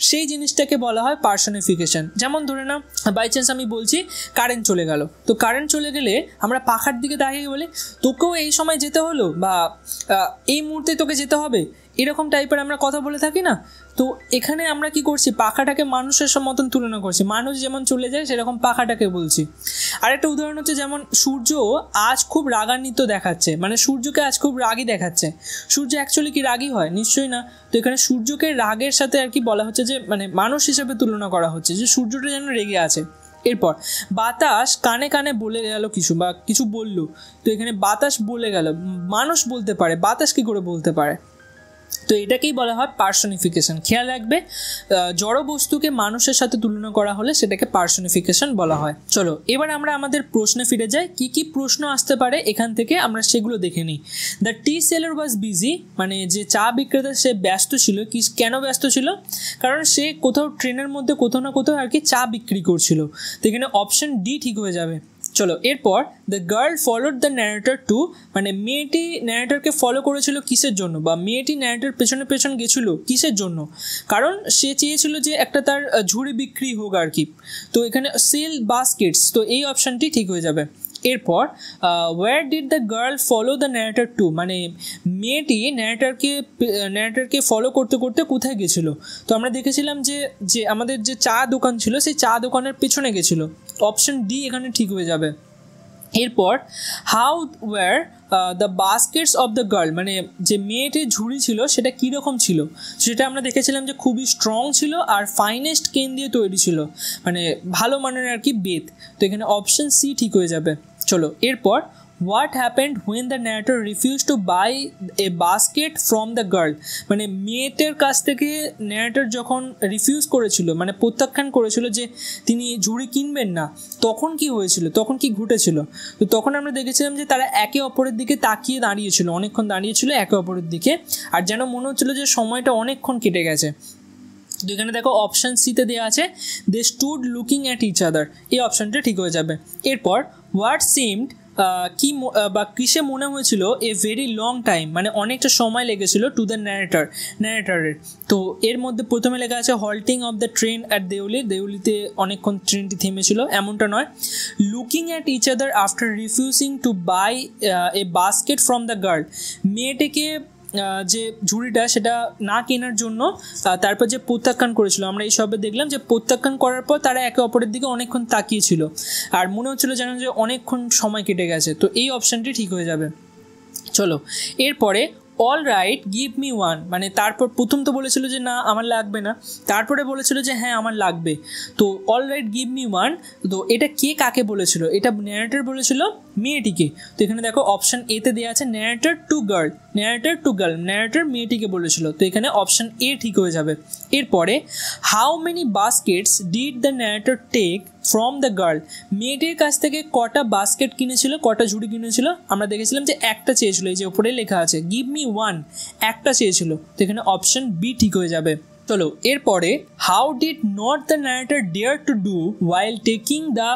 সেই জিনিসটাকে বলা হয় পার্সনিফিকেশন। যেমন ধরে নাও বাই চান্স আমি বলছি কারেন্ট চলে গেল, তো কারেন্ট চলে গেলে আমরা পাখার দিকে তাকিয়ে বলি তোকেও এই সময় যেতে হলো, বা এই মুহূর্তে তোকে যেতে হবে, এরকম টাইপের আমরা কথা বলে থাকি না। তো এখানে আমরা কি করছি, পাখাটাকে মানুষের মতন তুলনা করছি, মানুষ যেমন চলে যায় সেরকম পাখাটাকে বলছি। আরেকটা উদাহরণ হচ্ছে যেমন সূর্য আজ খুব রাগান্বিত দেখাচ্ছে, মানে সূর্যকে আজ খুব রাগী দেখাচ্ছে। সূর্য অ্যাকচুয়ালি কি রাগী হয়? নিশ্চয়ই না। তো এখানে সূর্যকে রাগের সাথে আর কি বলা হচ্ছে যে মানে মানুষ হিসেবে তুলনা করা হচ্ছে যে সূর্যটা যেন রেগে আছে। এরপর বাতাস কানে কানে বলে গেল কিছু বা কিছু বলল, তো এখানে বাতাস বলে গেল, মানুষ বলতে পারে, বাতাস কি করে বলতে পারে? তো এটাকেই বলা হয় পার্সনিফিকেশন। খেয়াল রাখবে, জড় বস্তুকে মানুষের সাথে তুলনা করা হলে সেটাকে পার্সনিফিকেশন বলা হয়। চলো এবার আমরা আমাদের প্রশ্নে ফিরে যাই। কি কি প্রশ্ন আসতে পারে এখান থেকে আমরা সেগুলো দেখে নিই। The T seller was busy, মানে যে চা বিক্রেতা সে ব্যস্ত ছিল। কেন ব্যস্ত ছিল? কারণ সে কোথাও ট্রেনের মধ্যে কোথাও না কোথাও আর কি চা বিক্রি করছিল। তো এখানে অপশন ডি ঠিক হয়ে যাবে। চলো এরপর the girl followed the narrator to, মানে মেয়েটি ন্যারেটরকে ফলো করেছিল কিসের জন্য, বা মেয়েটি ন্যারেটর পেছনে গেছিলো কিসের জন্য? কারণ সে চেয়েছিল যে একটা তার ঝুড়ি বিক্রি হোক আর কি। তো এখানে সেল বাস্কেটস, তো এই অপশানটি ঠিক হয়ে যাবে। এরপর where did the girl follow the narrator to, মানে মেয়েটি ন্যারেটরকে ফলো করতে করতে কোথায় গেছিলো? তো আমরা দেখেছিলাম যে আমাদের যে চা দোকান ছিল সেই চা দোকানের পেছনে গেছিলো। অপশন ডি এখানে ঠিক হয়ে যাবে। এরপর how were the baskets of the girl, মানে যে মেয়েটির ঝুড়ি ছিল সেটা কীরকম ছিল? সেটা আমরা দেখেছিলাম যে খুবই স্ট্রং ছিল আর ফাইনেস্ট কেন দিয়ে তৈরি ছিল, মানে ভালো মানের আর কি বেত। তো এখানে অপশন সি ঠিক হয়ে যাবে। চলো এরপর what happened when the narrator refuse to buy a basket from the girl, মানে মেয়েটার কাছ থেকে ন্যারেটর যখন রিফিউজ করেছিল, মানে প্রত্যাখ্যান করেছিল যে তিনি ঝুড়ি কিনবেন না, তখন কি হয়েছিল, তখন কি ঘটেছিল? তো তখন আমরা দেখেছিলাম যে তারা একে অপরের দিকে তাকিয়ে দাঁড়িয়েছিল, অনেকক্ষণ দাঁড়িয়েছিল একে অপরের দিকে, আর যেন মনে হচ্ছিল যে সময়টা অনেকক্ষণ কেটে গেছে। তো এখানে দেখো অপশান সিতে দেওয়া আছে they stood looking at each other, এই অপশানটা ঠিক হয়ে যাবে। এরপর হোয়াট সিমড কি বা কিসে মনে হয়েছিল এ ভেরি লং টাইম, মানে অনেকটা সময় লেগেছিল টু দ্য ন্যারেটরের। তো এর মধ্যে প্রথমে লেখা আছে halting of the train at দেউলিতে অনেকক্ষণ ট্রেনটি থেমেছিল, এমনটা নয়। Looking at each other after refusing to buy a basket from the girl, মেয়েটিকে যে ঝুড়িটা সেটা না কেনার জন্য তারপর যে প্রত্যাখ্যান করেছিল, আমরা এইসবে দেখলাম যে প্রত্যাখ্যান করার পর তারা একে অপরের দিকে অনেকক্ষণ তাকিয়েছিল আর মনে হচ্ছিল যেন যে অনেকক্ষণ সময় কেটে গেছে। তো এই অপশানটি ঠিক হয়ে যাবে। চলো এরপরে all write give me one, মানে তারপর প্রথম তো বলেছিল যে না আমার লাগবে না, তারপরে বলেছিল যে হ্যাঁ আমার লাগবে। তো all write give me one, তো এটা কে কাকে বলেছিল? এটা ন্যারেটর বলেছিল মেয়েটিকে। তো এখানে দেখো অপশান এতে দেওয়া আছে ন্যারেটর টু গার্ল, ন্যারেটর মেয়েটিকে বলেছিল। তো এখানে অপশান এ ঠিক হয়ে যাবে। এরপরে how many baskets did the narrator take from the girl, মেয়েটির কাছ থেকে কটা বাস্কেট কিনেছিল, কটা ঝুড়ি কিনেছিল? আমরা দেখেছিলাম যে একটা চেয়েছিল, এই যে ওপরে লেখা আছে গিভ মি ওয়ান, একটা চেয়েছিল। তো এখানে অপশন বি ঠিক হয়ে যাবে। চলো এরপরে how did not the narrator dare to do while taking the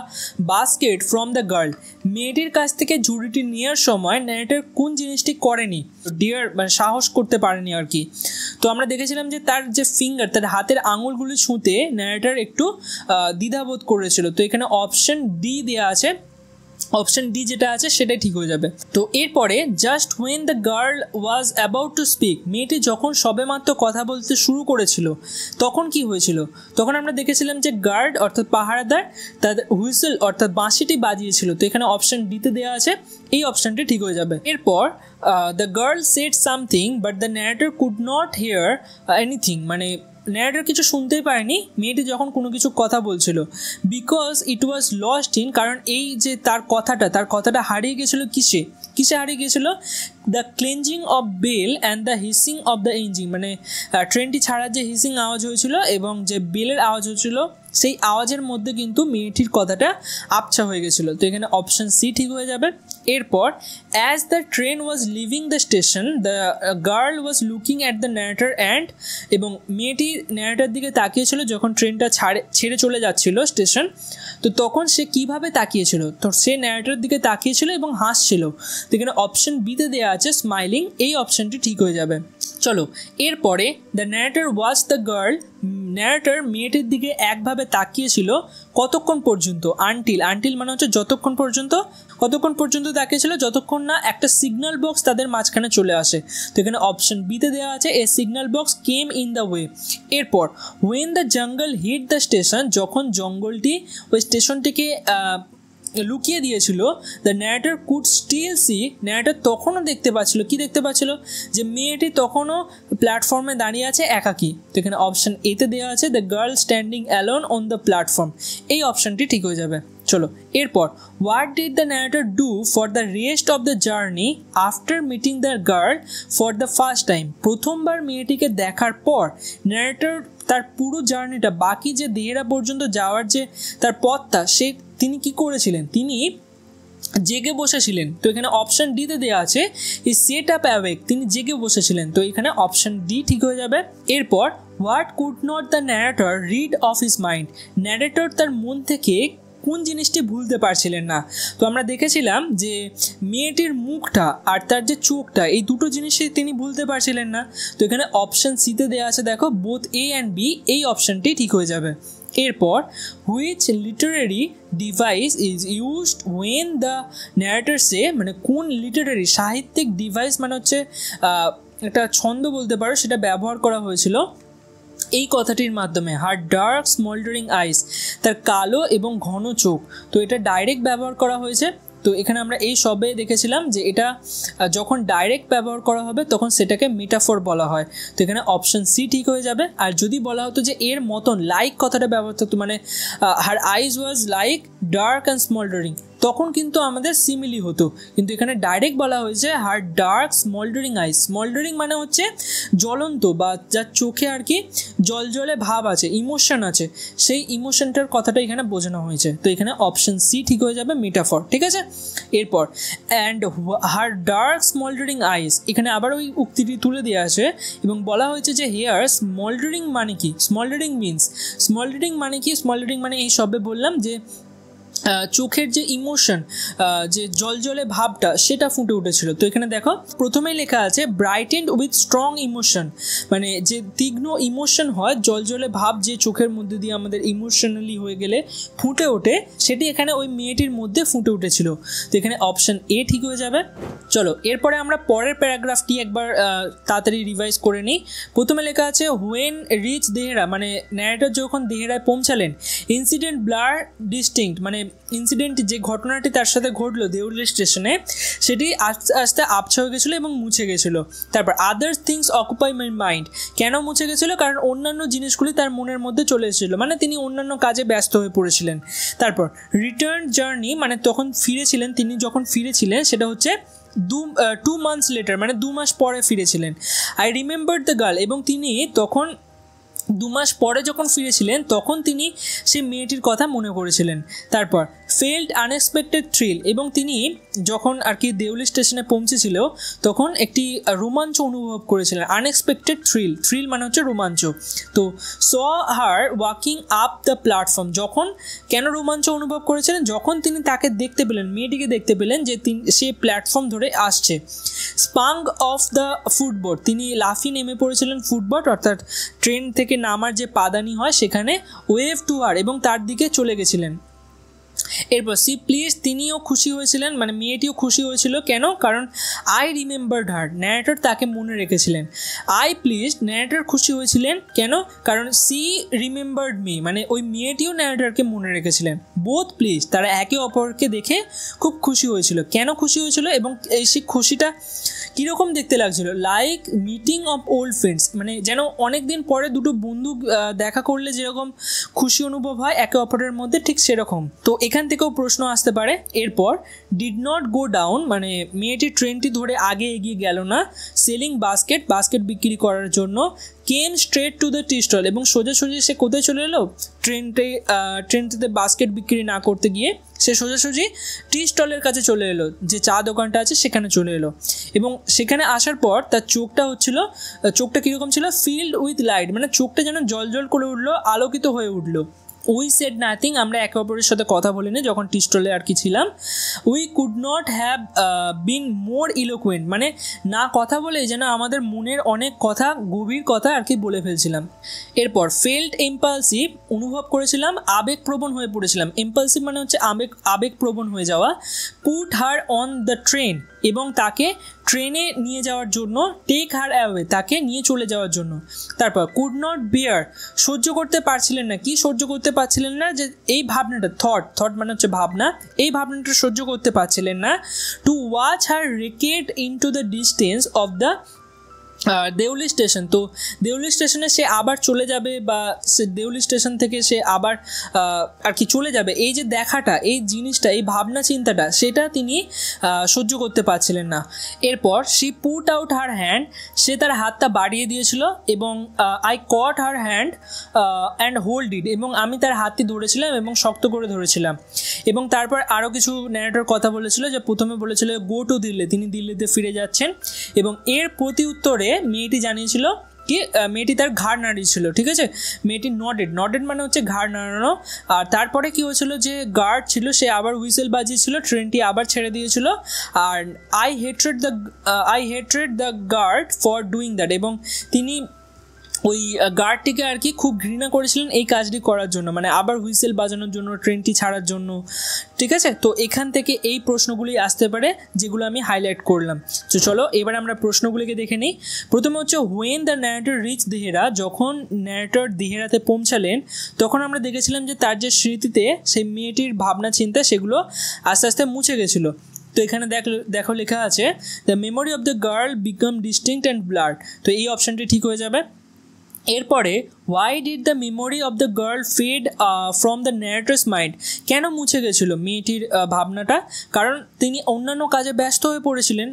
basket from the girl, মেয়েটির কাছ থেকে ঝুড়িটি নেওয়ার সময় ন্যারেটর কোন জিনিসটি করেনি? ডেয়ার মানে সাহস করতে পারেনি আর কি। তো আমরা দেখেছিলাম যে তার যে ফিঙ্গার, তার হাতের আঙুলগুলি ছুঁতে ন্যারেটর একটু দ্বিধাবোধ করেছিল। তো এখানে অপশন ডি দেওয়া আছে, অপশন ডি যেটা আছে সেটাই ঠিক হয়ে যাবে। তো এরপরে just when the girl was about to speak, মেয়েটি যখন সবেমাত্র কথা বলতে শুরু করেছিল তখন কি হয়েছিল? তখন আমরা দেখেছিলাম যে গার্ড অর্থাৎ পাহারাদার তাদের হুইসেল অর্থাৎ বাঁশিটি বাজিয়েছিল। তো এখানে অপশন ডিতে দেওয়া আছে, এই অপশনটি ঠিক হয়ে যাবে। এরপর the girl said something but the narrator could not here anything, মানে ন্যারেটর কিছু শুনতেই পারেনি মেয়েটি যখন কোনো কিছু কথা বলছিল, because it was lost in, কারণ এই যে তার কথাটা হারিয়ে গেছিলো কিসে হারিয়ে গেছিলো? The clanging of bell and the hissing of the engine, মানে ট্রেনটি ছাড়ার যে হিসিং আওয়াজ হয়েছিল এবং যে বেলের আওয়াজ হয়েছিল সেই আওয়াজের মধ্যে কিন্তু মেয়েটির কথাটা আবছা হয়ে গেছিলো। তো এখানে অপশন সি ঠিক হয়ে যাবে। এরপর as the train was living the station the girl was looking at the narrator and, এবং মেয়েটি ন্যারেটর দিকে তাকিয়েছিল যখন ট্রেনটা ছেড়ে চলে যাচ্ছিল স্টেশন। তো তখন সে কিভাবে তাকিয়েছিল? তো সে ন্যারেটরের দিকে তাকিয়েছিল এবং হাসছিল। তো এখানে অপশন বিতে দেওয়া আছে স্মাইলিং, এই অপশনটি ঠিক হয়ে যাবে। চলো এরপরে the narrator watch the girl, narrator মেয়েটির দিকে একভাবে তাকিয়েছিল কতক্ষণ পর্যন্ত, আনটিল মানে হচ্ছে যতক্ষণ পর্যন্ত তাকিয়েছিল যতক্ষণ না একটা সিগন্যাল বক্স তাদের মাঝখানে চলে আসে। তো এখানে অপশন বিতে দেওয়া আছে a signal box came in the way. এরপর when the jungle hit the station, যখন জঙ্গলটি ওই স্টেশনটিকে লুকিয়ে দিয়েছিল, the narrator could still see, narrator তখনও দেখতে পাচ্ছিল, কি দেখতে পাচ্ছিল, যে মেয়েটি তখনও প্ল্যাটফর্মে দাঁড়িয়ে আছে একাকী। তো এখানে অপশন এতে দেওয়া আছে the girl standing alone on the platform, এই অপশনটি ঠিক হয়ে যাবে। চলো এরপর what did the narrator do for the rest of the journey after meeting the girl for the first time, প্রথমবার মেয়েটিকে দেখার পর ন্যারেটর তার পুরো জার্নিটা, বাকি যে দেহেরা পর্যন্ত যাওয়ার যে তার পথটা, তিনি কি করেছিলেন, তিনি জেগে বসেছিলেন। তো এখানে অপশন ডিতে দেওয়া আছে ই সেট আপ অ্যাওয়েক, তিনি জেগে বসেছিলেন। তো এখানে অপশন ডি ঠিক হয়ে যাবে। এরপর what could not the narrator read of his mind, narrator তার মন থেকে কোন জিনিসটি ভুলতে পারছিলেন না। তো আমরা দেখেছিলাম যে মেয়েটির মুখটা আর তার যে চোখটা, এই দুটো জিনিসই তিনি ভুলতে পারছিলেন না। তো এখানে অপশন সিতে দেওয়া আছে দেখো বোথ এ অ্যান্ড বি, এই অপশনটি ঠিক হয়ে যাবে। এরপর which literary device is used when the narrator say, মানে কোন লিটারেরি সাহিত্যিক ডিভাইস মানে হচ্ছে একটা ছন্দ বলতে পারো, সেটা ব্যবহার করা হয়েছিল এই কথাটির মাধ্যমে। হার ডার্ক স্মোল্ডারিং আইস, তার কালো এবং ঘন চোখ। তো এটা ডাইরেক্ট ব্যবহার করা হয়েছে। তো এখানে আমরা এই সবে দেখেছিলাম যে এটা যখন ডাইরেক্ট ব্যবহার করা হবে তখন সেটাকে মেটাফর বলা হয়। তো এখানে অপশন সি ঠিক হয়ে যাবে। আর যদি বলা হতো যে এর মতন, লাইক কথাটা ব্যবহার হতো, মানে হার আইজ ওয়াজ লাইক ডার্ক অ্যান্ড স্মোল্ডারিং, তখন কিন্তু আমাদের সিমিলি হতো। কিন্তু এখানে ডাইরেক্ট বলা হয়েছে হার ডার্ক স্মোল্ডারিং আইস, স্মোল্ডারিং মানে হচ্ছে জ্বলন্ত, বা যার চোখে আর কি জলজলে ভাব আছে, ইমোশন আছে, সেই ইমোশনটার কথাটা এখানে বোঝানো হয়েছে। তো এখানে অপশন সি ঠিক হয়ে যাবে, মেটাফর। ঠিক আছে, এরপর অ্যান্ড হার ডার্ক স্মোল্ডারিং আইস, এখানে আবার ওই উক্তিটি তুলে দেওয়া আছে এবং বলা হয়েছে যে হেয়ার স্মোল্ডারিং মানে কি, স্মোল্ডারিং মানে কি, স্মোল্ডারিং মানে এই সবে বললাম যে চোখের যে ইমোশন, যে জলজলে ভাবটা, সেটা ফুটে উঠেছিল। তো এখানে দেখো প্রথমেই লেখা আছে ব্রাইটেন্ড উইথ স্ট্রং ইমোশন, মানে যে তীক্ষ্ণ ইমোশন হয়, জলজলে ভাব যে চোখের মধ্যে দিয়ে আমাদের ইমোশনালি হয়ে গেলে ফুটে ওঠে, সেটি এখানে ওই মেয়েটির মধ্যে ফুটে উঠেছিল। তো এখানে অপশন এ ঠিক হয়ে যাবে। চলো এরপরে আমরা পরের প্যারাগ্রাফটি একবার তাড়াতাড়ি রিভাইজ করে নিই। প্রথমে লেখা আছে হোয়েন রিচ দেহেরা, মানে ন্যারেটর যখন দেহেরায় পৌঁছালেন, ইনসিডেন্ট ব্লার ডিস্টিংক্ট, মানে ইনসিডেন্ট যে ঘটনাটি তার সাথে ঘটলো দেউলি স্টেশনে, সেটি আস্তে আস্তে আবছা হয়ে গেছিলো এবং মুছে গেছিলো। তারপর other things occupy my mind, কেন মুছে গেছিলো, কারণ অন্যান্য জিনিসগুলি তার মনের মধ্যে চলে এসেছিলো, মানে তিনি অন্যান্য কাজে ব্যস্ত হয়ে পড়েছিলেন। তারপর রিটার্ন জার্নি, মানে তখন ফিরেছিলেন, তিনি যখন ফিরেছিলেন সেটা হচ্ছে 2 months later, মানে 2 মাস পরে ফিরেছিলেন। আই রিমেম্বার দ্য গার্ল, এবং তিনি তখন 2 মাস পরে যখন ফিরেছিলেন তখন তিনি সেই মেয়েটির কথা মনে করেছিলেন। তারপর ফেল্ড আনএক্সপেক্টেড থ্রিল, এবং তিনি যখন আর কি দেউলি স্টেশনে পৌঁছেছিল তখন একটি রোমাঞ্চ অনুভব করেছিলেন। আনএক্সপেক্টেড থ্রিল মানে হচ্ছে রোমাঞ্চ। তো স হার ওয়াকিং আপ দ্য প্ল্যাটফর্ম, যখন কেন রোমাঞ্চ অনুভব করেছিলেন, যখন তিনি তাকে দেখতে পেলেন, মেয়েটিকে দেখতে পেলেন যে সে প্ল্যাটফর্ম ধরে আসছে। স্পাং অফ দ্য ফুটবোর্ড, তিনি লাফিয়ে নেমে পড়েছিলেন ফুটবোর্ড, অর্থাৎ ট্রেন থেকে নামার যে পাদানি হয় সেখানে। ওয়েভ টু হার, এবং তার দিকে চলে গেছিলেন। এরপর সি প্লিজ, তিনিও খুশি হয়েছিলেন, মানে মেয়েটিও খুশি হয়েছিল। কেন, কারণ আই রিমেম্বার্ড হার, ন্যারেটর তাকে মনে রেখেছিলেন। আই প্লিজ, ন্যারেটর খুশি হয়েছিলেন। কেন, কারণ সি রিমেম্বার্ড মি, মানে ওই মেয়েটিও ন্যারেটরকে মনে রেখেছিলেন। বোথ প্লিজ, তারা একে অপরকে দেখে খুব খুশি হয়েছিল। কেন খুশি হয়েছিল এবং এই সেই খুশিটা কীরকম দেখতে লাগছিল, like meeting of old friends, মানে যেন অনেক দিন পরে দুটো বন্ধু দেখা করলে যেরকম খুশি অনুভব হয় একে অপরের মধ্যে, ঠিক সেরকম। তো এখান থেকেও প্রশ্ন আসতে পারে। এরপর ডিড নট গো ডাউন, মানে মেয়েটি ট্রেনটি ধরে আগে এগিয়ে গেল না। সেলিং বাস্কেট বিক্রি করার জন্য। Came straight to the tea stall, এবং সোজাসুজি সে কোথায় চলে এলো, ট্রেনটিতে বাস্কেট বিক্রি না করতে গিয়ে সে সোজাসুজি টি স্টলের কাছে চলে এলো, যে চা দোকানটা আছে সেখানে চলে এলো। এবং সেখানে আসার পর তার চোখটা কীরকম ছিল, ফিল্ড উইথ লাইট, মানে চোখটা যেন জল করে উঠলো, আলোকিত হয়ে উঠলো। উই সেড নাথিং, আমরা একে অপরের সাথে কথা বলিনি যখন টি স্টলে আর কি ছিলাম। We could not have been more eloquent, মানে না কথা বলে যেন আমাদের মনের অনেক কথা, গভীর কথা আর কি বলে ফেলছিলাম। এরপর ফেল্ট ইম্পালসিভ, অনুভব করেছিলাম, আবেগপ্রবণ হয়ে পড়েছিলাম। ইম্পালসিভ মানে হচ্ছে আবেগপ্রবণ হয়ে যাওয়া। Put her on the train, এবং তাকে ট্রেনে নিয়ে যাওয়ার জন্য, টেক হার অ্যাওয়ে, তাকে নিয়ে চলে যাওয়ার জন্য। তারপর কুড নট বিয়ার, সহ্য করতে পারছিলেন না। কি সহ্য করতে পারছিলেন না? যে এই ভাবনাটা, থট মানে হচ্ছে ভাবনা, এই ভাবনাটা সহ্য করতে পারছিলেন না। To watch her racket into the distance of the Deoli station. তো দেউলি স্টেশনে সে আবার চলে যাবে, বা সে দেউলি স্টেশন থেকে সে আবার আর কি চলে যাবে, এই যে দেখাটা, এই জিনিসটা, এই ভাবনা চিন্তাটা, সেটা তিনি সহ্য করতে পারছিলেন না। এরপর she put out her hand, সে তার হাতটা বাড়িয়ে দিয়েছিল, এবং I caught her hand and hold it, এবং আমি তার হাতটি ধরেছিলাম এবং শক্ত করে ধরেছিলাম। এবং তারপর আরও কিছু ন্যারেটর কথা বলেছিল, যে প্রথমে বলেছিল গো টু দিল্লি, তিনি দিল্লিতে ফিরে যাচ্ছেন, এবং এর প্রতি উত্তরে মেয়েটি জানিয়েছিল কি, মেয়েটি তার ঘাড় নাড়িয়েছিল, ঠিক আছে। মেয়েটি নডেড মানে হচ্ছে ঘাড় নাড়ানো। আর তারপরে কি হয়েছিল, যে গার্ড ছিল সে আবার হুইসেল বাজিয়েছিল, ট্রেনটি আবার ছেড়ে দিয়েছিল। আর I hatred the guard for doing that, এবং তিনি ওই গার্ডটিকে আর কি খুব ঘৃণা করেছিলেন এই কাজটি করার জন্য, মানে আবার হুইসেল বাজানোর জন্য, ট্রেনটি ছাড়ার জন্য, ঠিক আছে। তো এখান থেকে এই প্রশ্নগুলি আসতে পারে, যেগুলো আমি হাইলাইট করলাম। তো চলো এবার আমরা প্রশ্নগুলিকে দেখে নিই। প্রথমে হচ্ছে when the narrator reach Dehra, যখন ন্যারেটর দেহেরাতে পৌঁছালেন, তখন আমরা দেখেছিলাম যে তার যে স্মৃতিতে সেই মেয়েটির ভাবনা চিন্তা, সেগুলো আস্তে আস্তে মুছে গেছিলো। তো এখানে দেখো লেখা আছে the memory of the girl became distinct and blurred, তো এই অপশানটি ঠিক হয়ে যাবে। এরপরে why did the memory of the girl fade from the narrator's mind, কেন মুছে গেছিলো মেয়েটির ভাবনাটা? কারণ তিনি অন্যান্য কাজে ব্যস্ত হয়ে পড়েছিলেন।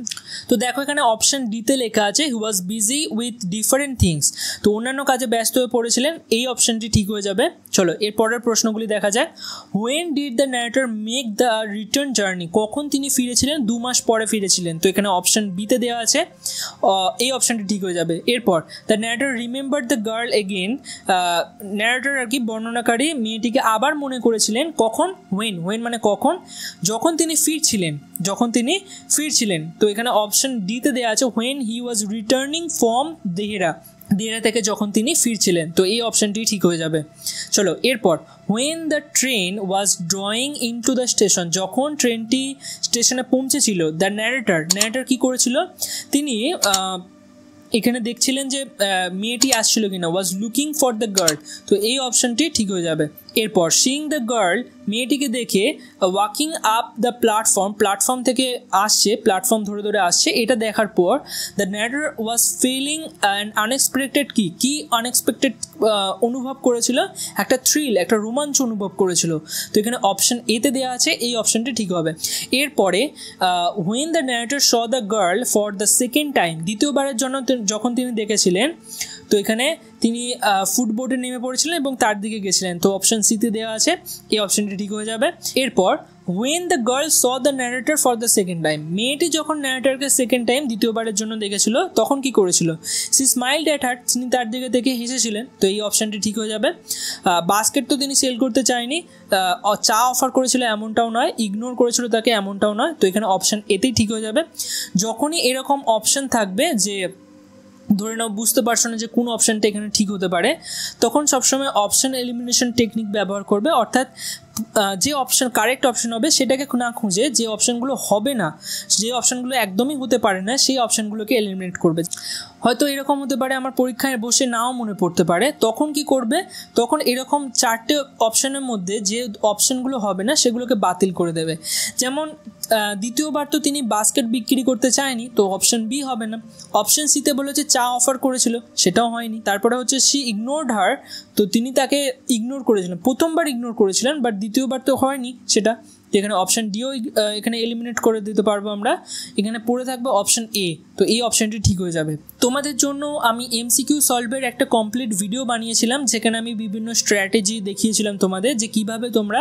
তো দেখো এখানে অপশান ডিতে লেখা আছে he was busy with different things, তো অন্যান্য কাজে ব্যস্ত হয়ে পড়েছিলেন, এই অপশানটি ঠিক হয়ে যাবে। চলো এরপরের প্রশ্নগুলি দেখা যায়। When did the narrator make the return journey, কখন তিনি ফিরেছিলেন? 2 মাস পরে ফিরেছিলেন, তো এখানে অপশান বিতে দেওয়া আছে, এই অপশানটি ঠিক হয়ে যাবে। এরপর the narrator remember the girl again, narrator আর কি বর্ণনাকারী মেয়েটিকে আবার মনে করেছিলেন, কখন? হোয়েন মানে কখন, যখন তিনি ফিরছিলেন। তো এখানে অপশন ডিতে দেওয়া আছে when he was returning from Dehra থেকে যখন তিনি ফিরছিলেন, তো এই অপশানটি ঠিক হয়ে যাবে। চলো এরপর when the train was drawing into the station, যখন ট্রেনটি স্টেশনে পৌঁছেছিল, দ্য ন্যারেটর কী করেছিল? তিনি এখানে দেখছিলেন যে মেয়েটি আসছিল কিনা, was looking for the girl, তো এই অপশানটি ঠিক হয়ে যাবে। এরপর সিইং দ্য গার্ল, মেয়েটিকে দেখে, ওয়াকিং আপ দ্য প্ল্যাটফর্ম থেকে আসছে, প্ল্যাটফর্ম ধরে আসছে, এটা দেখার পর the narrator was feeling an unexpected কি আনএক্সপেক্টেড অনুভব করেছিল, একটা থ্রিল, একটা রোমাঞ্চ অনুভব করেছিল। তো এখানে অপশান এতে দেওয়া আছে, এই অপশানটি ঠিক হবে। এরপরে when the narrator saw the girl for the second time, দ্বিতীয়বারের জন্য যখন তিনি দেখেছিলেন, তো এখানে তিনি ফুটবোটে নেমে পড়েছিলেন এবং তার দিকে গেছিলেন, তো অপশান সিতে দেওয়া আছে, এই অপশানটি ঠিক হয়ে যাবে। এরপর when the girl saw the narrator for the second time, মেয়েটি যখন ন্যারেটরকে সেকেন্ড টাইম, দ্বিতীয়বারের জন্য দেখেছিল, তখন কি করেছিল? সি স্মাইলড অ্যাট হার, তিনি তার দিকে দেখে হেসেছিলেন, তো এই অপশানটি ঠিক হয়ে যাবে। বাস্কেট তো তিনি সেল করতে চায়নি, চা অফার করেছিল এমনটাও নয়, ইগনোর করেছিল তাকে এমনটাও নয়, তো এখানে অপশান এতেই ঠিক হয়ে যাবে। যখনই এরকম অপশান থাকবে যে ধরে নাও বুঝতে পারছো না যে কোন অপশানটা এখানে ঠিক হতে পারে, তখন সবসময় অপশান এলিমিনেশন টেকনিক ব্যবহার করবে, অর্থাৎ যে অপশান কারেক্ট অপশান হবে সেটাকে না খুঁজে, যে অপশানগুলো হবে না, যে অপশানগুলো একদমই হতে পারে না, সেই অপশানগুলোকে এলিমিনেট করবে। হয়তো এরকম হতে পারে আমার পরীক্ষায় বসে নাও মনে পড়তে পারে, তখন কি করবে? তখন এরকম 4টে অপশানের মধ্যে যে অপশানগুলো হবে না সেগুলোকে বাতিল করে দেবে। যেমন দ্বিতীয়বার তো তিনি বাস্কেট বিক্রি করতে চায়নি, তো অপশান বি হবে না। অপশান সিতে বলেছে চা অফার করেছিল, সেটাও হয়নি। তারপরে হচ্ছে শি ইগনোরড হার, তো তিনি তাকে ইগনোর করেছিলেন, প্রথমবার ইগনোর করেছিলেন, বাট দ্বিতীয়বার তো হয়নি সেটা, তো এখানে অপশান ডিও এখানে এলিমিনেট করে দিতে পারবো আমরা। এখানে পড়ে থাকবে অপশান এ, তো এই অপশানটি ঠিক হয়ে যাবে। তোমাদের জন্য আমি এমসিকিউ সলভের একটা কমপ্লিট ভিডিও বানিয়েছিলাম, যেখানে আমি বিভিন্ন স্ট্র্যাটেজি দেখিয়েছিলাম তোমাদের যে কিভাবে তোমরা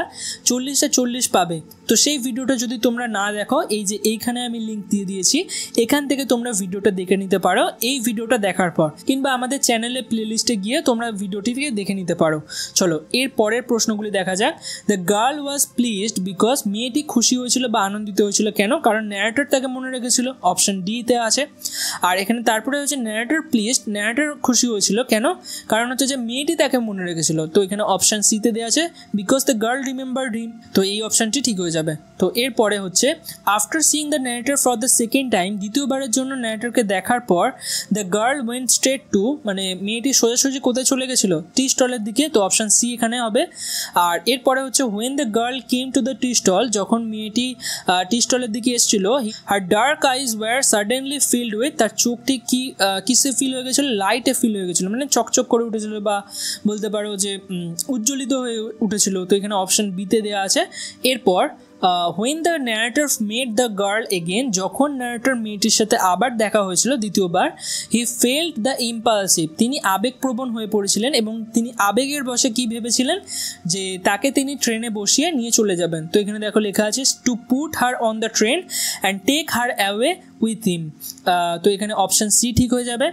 40-40 পাবে। তো সেই ভিডিওটা যদি তোমরা না দেখো, এই যে এইখানে আমি লিঙ্ক দিয়ে দিয়েছি, এখান থেকে তোমরা ভিডিওটা দেখে নিতে পারো এই ভিডিওটা দেখার পর, কিংবা আমাদের চ্যানেলে প্লেলিস্টে গিয়ে তোমরা ভিডিওটি থেকে দেখে নিতে পারো। চলো এর পরের প্রশ্নগুলি দেখা যাক। The girl was pleased because, মেয়েটি খুশি হয়েছিল বা আনন্দিত হয়েছিল কেন? কারণ ন্যারেটর তাকে মনে রেখেছিল, অপশন ডিতে আছে। আর এখানে তারপরে হচ্ছে ন্যারেটর প্লিজড, ন্যারেটর খুশি হয়েছিল কেন? কারণ হচ্ছে যে মেয়েটি তাকে মনে রেখেছিল, তো এখানে অপশন সিতে দেওয়া আছে because the girl remembered him, তো এই অপশনটি ঠিক হয়ে যাবে। তো এরপরে হচ্ছে after seeing the narrator for the second time, দ্বিতীয়বারের জন্য ন্যারেটরকে দেখার পর the girl went straight to, মানে মেয়েটি সোজাসুজি কোথায় চলে গেছিল? টি স্টলের দিকে, তো অপশন সি এখানে হবে। আর এরপরে হচ্ছে when the girl came to the tea stall, যখন মেয়েটি টি স্টলের দিকে এসেছিল, her dark eyes were suddenly filled with, তার চোখটি কিসে ফিল হয়ে গেছিলো? লাইটে ফিল হয়ে গেছিলো, মানে চকচক করে উঠেছিল বা বলতে পারো যে উজ্জ্বলিত হয়ে উঠেছিল, তো এখানে অপশন বিতে দেওয়া আছে। এরপর when the narrator met the girl again, যখন narrator মেয়েটির সাথে আবার দেখা হয়েছিল দ্বিতীয়বার, he felt the impulsive, তিনি আবেগপ্রবণ হয়ে পড়েছিলেন এবং তিনি আবেগের বশে কি ভেবেছিলেন? যে তাকে তিনি ট্রেনে বসিয়ে নিয়ে চলে যাবেন। তো এখানে দেখো লেখা আছে to put her on the train and take her away with him, তো এখানে অপশন সি ঠিক হয়ে যাবে।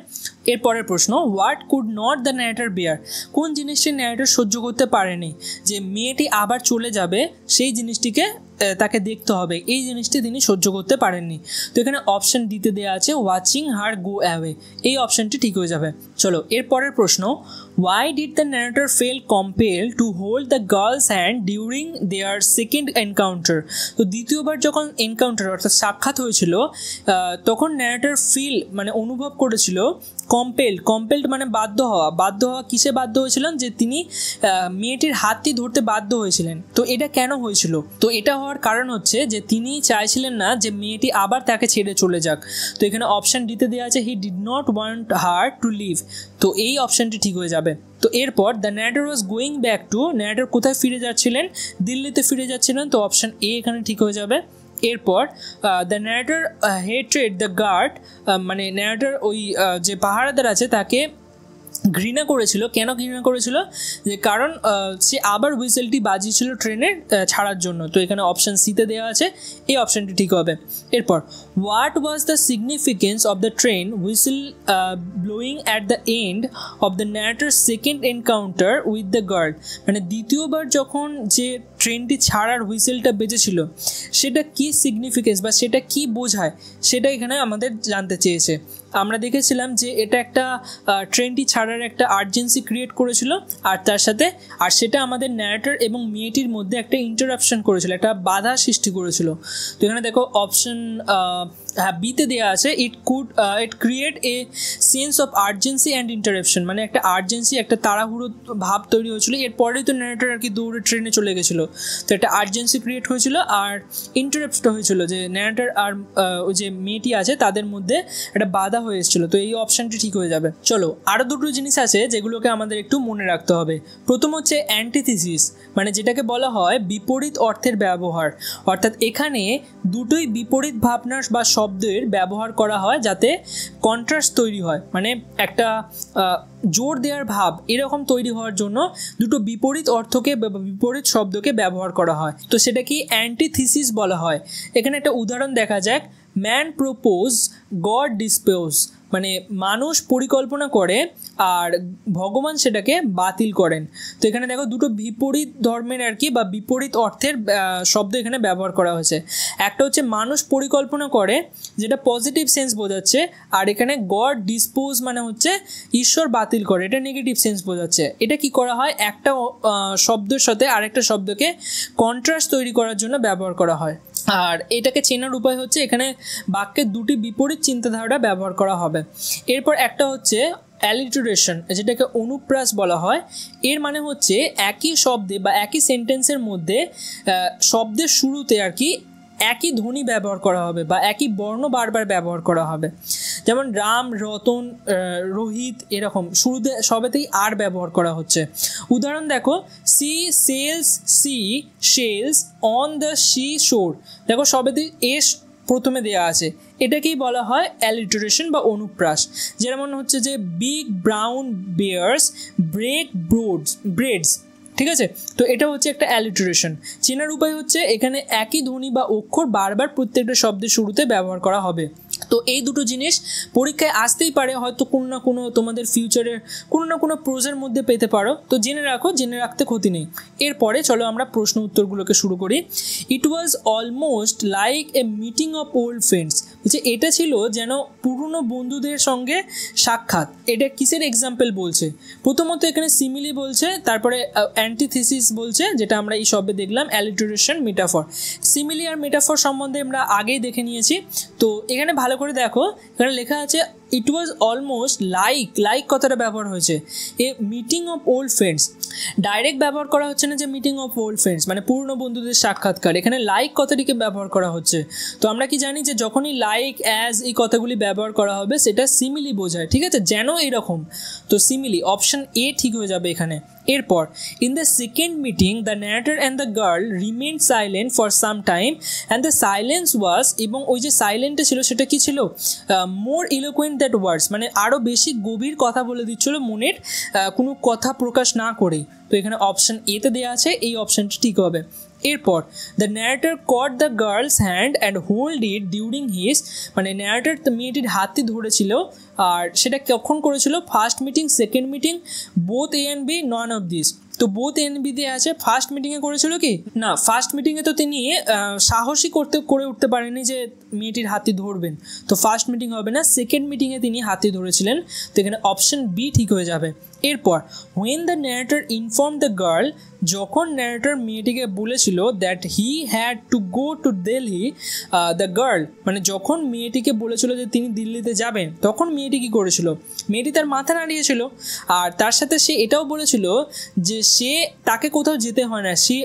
এরপরের প্রশ্ন, what could not the narrator bear, কোন জিনিসটি ন্যারেটর সহ্য করতে পারেনি? যে মেয়েটি আবার চলে যাবে সেই জিনিসটিকে তাকে দেখতে হবে, এই জিনিসটি তিনি সহ্য করতে পারেননি। তো এখানে অপশন দিতে দেওয়া আছে ওয়াচিং হার গো অ্যাওয়ে, এই অপশনটি ঠিক হয়ে যাবে। চলো এরপরের প্রশ্ন, Y did the narrator fail compel to hold the girl's hand during there second encounter, তো দ্বিতীয়বার যখন এনকাউন্টার অর্থাৎ সাক্ষাৎ হয়েছিল, তখন ন্যারেটর ফিল মানে অনুভব করেছিল কম্পেলড মানে বাধ্য হওয়া কিসে বাধ্য হয়েছিলেন? যে তিনি মেয়েটির হাতটি ধরতে বাধ্য হয়েছিলেন। তো এটা কেন হয়েছিল? তো এটা হওয়ার কারণ হচ্ছে যে তিনি চাইছিলেন না যে মেয়েটি আবার তাকে ছেড়ে চলে যাক। তো এখানে অপশন দিতে দেওয়া আছে he did not want her to leave, তো এই অপশনটি ঠিক হয়ে যাবে। তো এরপর the narrator was going back to, narrator কোথায় ফিরে যাচ্ছিলেন? দিল্লিতে ফিরে যাচ্ছিলেন, তো অপশন এ এখানে ঠিক হয়ে যাবে। এরপর the narrator hatred the guard, মানে ন্যারেটর ওই যে পাহারাদার আছে তাকে ঘৃণা করেছিল। কেন ঘৃণা করেছিল? যে কারণ সে আবার হুইসেলটি বাজিয়েছিল ট্রেনের ছাড়ার জন্য, তো এখানে অপশান সিতে দেওয়া আছে, এই অপশানটি ঠিক হবে। এরপর what was the significance of the train whistle blowing at the end of the narrator second encounter with the girl, মানে দ্বিতীয়বার যখন যে ট্রেনটি ছাড়ার হুইসেলটা বেজেছিল সেটা কি সিগনিফিকেন্স বা সেটা কি বোঝায়, সেটা এখানে আমাদের জানতে চেয়েছে। আমরা দেখেছিলাম যে এটা একটা ট্রেনটি ছাড়ার একটা আর্জেন্সি ক্রিয়েট করেছিল, আর তার সাথে সেটা আমাদের ন্যারেটর এবং মেয়েটির মধ্যে একটা ইন্টারাপশন করেছিল, একটা বাধা সৃষ্টি করেছিল। তো এখানে দেখো অপশন বিতে দেওয়া আছে ইট create a sense of urgency and interruption, মানে একটা আর্জেন্সি একটা তাড়াহুড়ো ভাব তৈরি হয়েছিল। এরপরেই তো ন্যারেটর আর কি দৌড়ে ট্রেনে চলে গেছিলো, তো একটা আর্জেন্সি ক্রিয়েট হয়েছিল আর ইন্টারাপ্ট হয়েছিল, যে ন্যারেটর আর ওই যে মেয়েটি আছে তাদের মধ্যে একটা বাধা হয়ে এসেছিলো। তো এই অপশানটি ঠিক হয়ে যাবে। চলো আরও দুটো জিনিস আছে যেগুলোকে আমাদের একটু মনে রাখতে হবে। প্রথম হচ্ছে অ্যান্টিথিসিস, মানে যেটাকে বলা হয় বিপরীত অর্থের ব্যবহার, অর্থাৎ এখানে দুটোই বিপরীত ভাবনার বা শব্দের ব্যবহার করা হয় যাতে কন্ট্রাস্ট তৈরি হয়, মানে একটা জোর দেওয়ার ভাব এরকম তৈরি হওয়ার জন্য দুটো বিপরীত অর্থকে বিপরীত শব্দকে ব্যবহার করা হয়। তো সেটা কি অ্যান্টিথিসিস বলা হয়। এখানে একটা উদাহরণ দেখা যাক, ম্যান প্রপোজ গড ডিসপোজ, মানে মানুষ পরিকল্পনা করে আর ভগবান সেটাকে বাতিল করেন। তো এখানে দেখো দুটো বিপরীত ধর্মের আর কি বা বিপরীত অর্থের শব্দ এখানে ব্যবহার করা হয়েছে। একটা হচ্ছে মানুষ পরিকল্পনা করে, যেটা পজিটিভ সেন্স বোঝাচ্ছে, আর এখানে গড ডিসপোজ মানে হচ্ছে ঈশ্বর বাতিল করে, এটা নেগেটিভ সেন্স বোঝাচ্ছে। এটা কি করা হয়, একটা শব্দের সাথে আরেকটা শব্দকে কন্ট্রাস্ট তৈরি করার জন্য ব্যবহার করা হয়। আর এটাকে চেনার উপায় হচ্ছে এখানে বাক্যের দুটি বিপরীত চিন্তাধারাটা ব্যবহার করা হবে। এরপর একটা হচ্ছে অ্যালিটারেশন, যেটাকে অনুপ্রাস বলা হয়। এর মানে হচ্ছে একই শব্দে বা একই সেন্টেন্সের মধ্যে শব্দের শুরুতে আর কি একই ধ্বনি ব্যবহার করা হবে বা একই বর্ণ বারবার ব্যবহার করা হবে। যেমন রাম, রতন, রোহিত, এরকম শুরুতে সবেতেই আর ব্যবহার করা হচ্ছে। উদাহরণ দেখো, she sells sea shells on the sea shore. দেখো সবেতে এস প্রথমে দেওয়া আছে, এটাকেই বলা হয় অ্যালিটারেশন বা অনুপ্রাস। যেমন হচ্ছে যে big brown bears break breads, ঠিক আছে? তো এটা হচ্ছে একটা অ্যালিটারেশন। চেনার উপায় হচ্ছে এখানে একই ধ্বনি বা অক্ষর বারবার প্রত্যেকটা শব্দের শুরুতে ব্যবহার করা হবে। তো এই দুটো জিনিস পরীক্ষায় আসতেই পারে, হয়তো কোনো না কোনো তোমাদের ফিউচারের কোনো না কোনো প্রোজের মধ্যে পেতে পারো, তো জেনে রাখো, জেনে রাখতে ক্ষতি নেই। এরপরে চলো আমরা প্রশ্ন উত্তরগুলোকে শুরু করি। It was almost like a meeting of old friends, যে এটা ছিল যেন পুরনো বন্ধুদের সঙ্গে সাক্ষাৎ। এটা কিসের এক্সাম্পল বলছে? প্রথমত এখানে সিমিলি বলছে, তারপরে অ্যান্টিথিসিস বলছে, যেটা আমরা এই শব্দে দেখলাম অ্যালিটারেশন, মেটাফর। সিমিলি আর মেটাফর সম্বন্ধে আমরা আগেই দেখে নিয়েছি। তো এখানে ভালো করে দেখো, এখানে লেখা আছে ইট ওয়াজ অলমোস্ট লাইক কথাটা ব্যবহার হয়েছে এ meeting of old friends. Direct ব্যবহার করা হচ্ছে না যে মিটিং অফ ওল্ড ফ্রেন্ডস মানে পুরনো বন্ধুদের সাক্ষাৎকার, এখানে লাইক কথাটিকে ব্যবহার করা হচ্ছে। তো আমরা কি জানি যে যখনই লাইক, অ্যাজ এই কথাগুলি ব্যবহার করা হবে সেটা সিমিলি বোঝায়, ঠিক আছে? যেন এইরকম, তো সিমিলি, অপশন এ ঠিক হয়ে যাবে এখানে। এরপর in the second meeting the narrator and the girl remained silent for some time and the silence was, এবং ওই যে সাইলেন্টে ছিল সেটা কি ছিল? মোর ইলোকুয়েন্ট দ্যাট ওয়ার্ডস, মানে আরও বেশি গভীর কথা বলে দিচ্ছিল মনের কোনো কথা প্রকাশ না করে। তো এখানে অপশন এতে দেওয়া আছে, এই অপশানটি ঠিক হবে। এরপর the narrator caught the girl's hand and hold it during his, মানে ন্যারেটর মেয়েটির হাতটি ধরেছিল, আর সেটা কখন করেছিল? First meeting, second meeting, both A and B, none of this. তো বোথ এন বি দিয়ে আছে, ফার্স্ট মিটিংয়ে করেছিল কি না? ফার্স্ট মিটিংয়ে তো তিনি সাহসী করে উঠতে পারেনি যে মেয়েটির হাতটি ধরবেন, তো ফার্স্ট মিটিং হবে না, সেকেন্ড মিটিংয়ে তিনি হাতটি ধরেছিলেন। তো এখানে অপশন বি ঠিক হয়ে যাবে। এরপর when the narrator inform the girl, যখন ন্যারেটর মেয়েটিকে বলেছিল that he had to go to Delhi, the girl, মানে যখন মেয়েটিকে বলেছিল যে তিনি দিল্লিতে যাবেন, তখন মেয়েটি কী করেছিল? মেয়েটি তার মাথা নাড়িয়েছিল, আর তার সাথে সে এটাও বলেছিল যে তাকে কোথাও যেতে হয় না, সে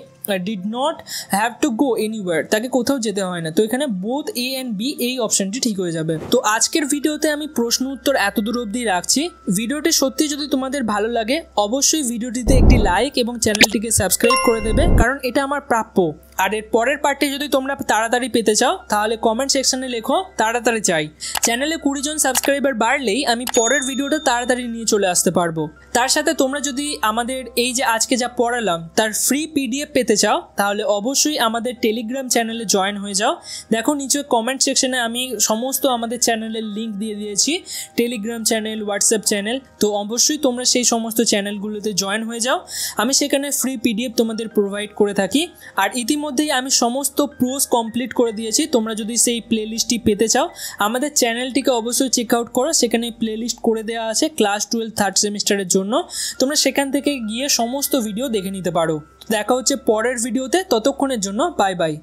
did not have to go anywhere, তাকে কোথাও যেতে হয় না। তো এখানে বোথ এ অ্যান্ড বি, এই অপশনটি ঠিক হয়ে যাবে। তো আজকের ভিডিওতে আমি প্রশ্ন উত্তর এত দূর অবধি রাখছি। ভিডিওটি সত্যি যদি তোমাদের ভালো লাগে অবশ্যই ভিডিওটিতে একটি লাইক এবং চ্যানেলটিকে সাবস্ক্রাইব করে দেবে, কারণ এটা আমার প্রাপ্য। আর এর পরের পার্টটি যদি তোমরা তাড়াতাড়ি পেতে চাও তাহলে কমেন্ট সেকশনে লেখো তাড়াতাড়ি চাই। চ্যানেলে 20 জন সাবস্ক্রাইবার বাড়লেই আমি পরের ভিডিওটা তাড়াতাড়ি নিয়ে চলে আসতে পারবো। তার সাথে তোমরা যদি আমাদের এই যে আজকে যা পড়ালাম তার ফ্রি পিডিএফ পেতে চাও তাহলে অবশ্যই আমাদের টেলিগ্রাম চ্যানেলে জয়েন হয়ে যাও। দেখো নিচে কমেন্ট সেকশনে আমি সমস্ত আমাদের চ্যানেলের লিঙ্ক দিয়ে দিয়েছি, টেলিগ্রাম চ্যানেল, হোয়াটসঅ্যাপ চ্যানেল। তো অবশ্যই তোমরা সেই সমস্ত চ্যানেলগুলোতে জয়েন হয়ে যাও। আমি সেখানে ফ্রি পিডিএফ তোমাদের প্রোভাইড করে থাকি। আর ইতিমধ্যেই আমি সমস্ত প্রোজ কমপ্লিট করে দিয়েছি। তোমরা যদি সেই প্লেলিস্টটি পেতে চাও আমাদের চ্যানেলটিকে অবশ্যই চেক আউট করো, সেখানে প্লেলিস্ট করে দেওয়া আছে ক্লাস 12 থার্ড সেমিস্টারের জন্য। তোমরা সেখান থেকে গিয়ে সমস্ত ভিডিও দেখে নিতে পারো। দেখা হচ্ছে পরের ভিডিওতে, ততক্ষণের জন্য বাই বাই।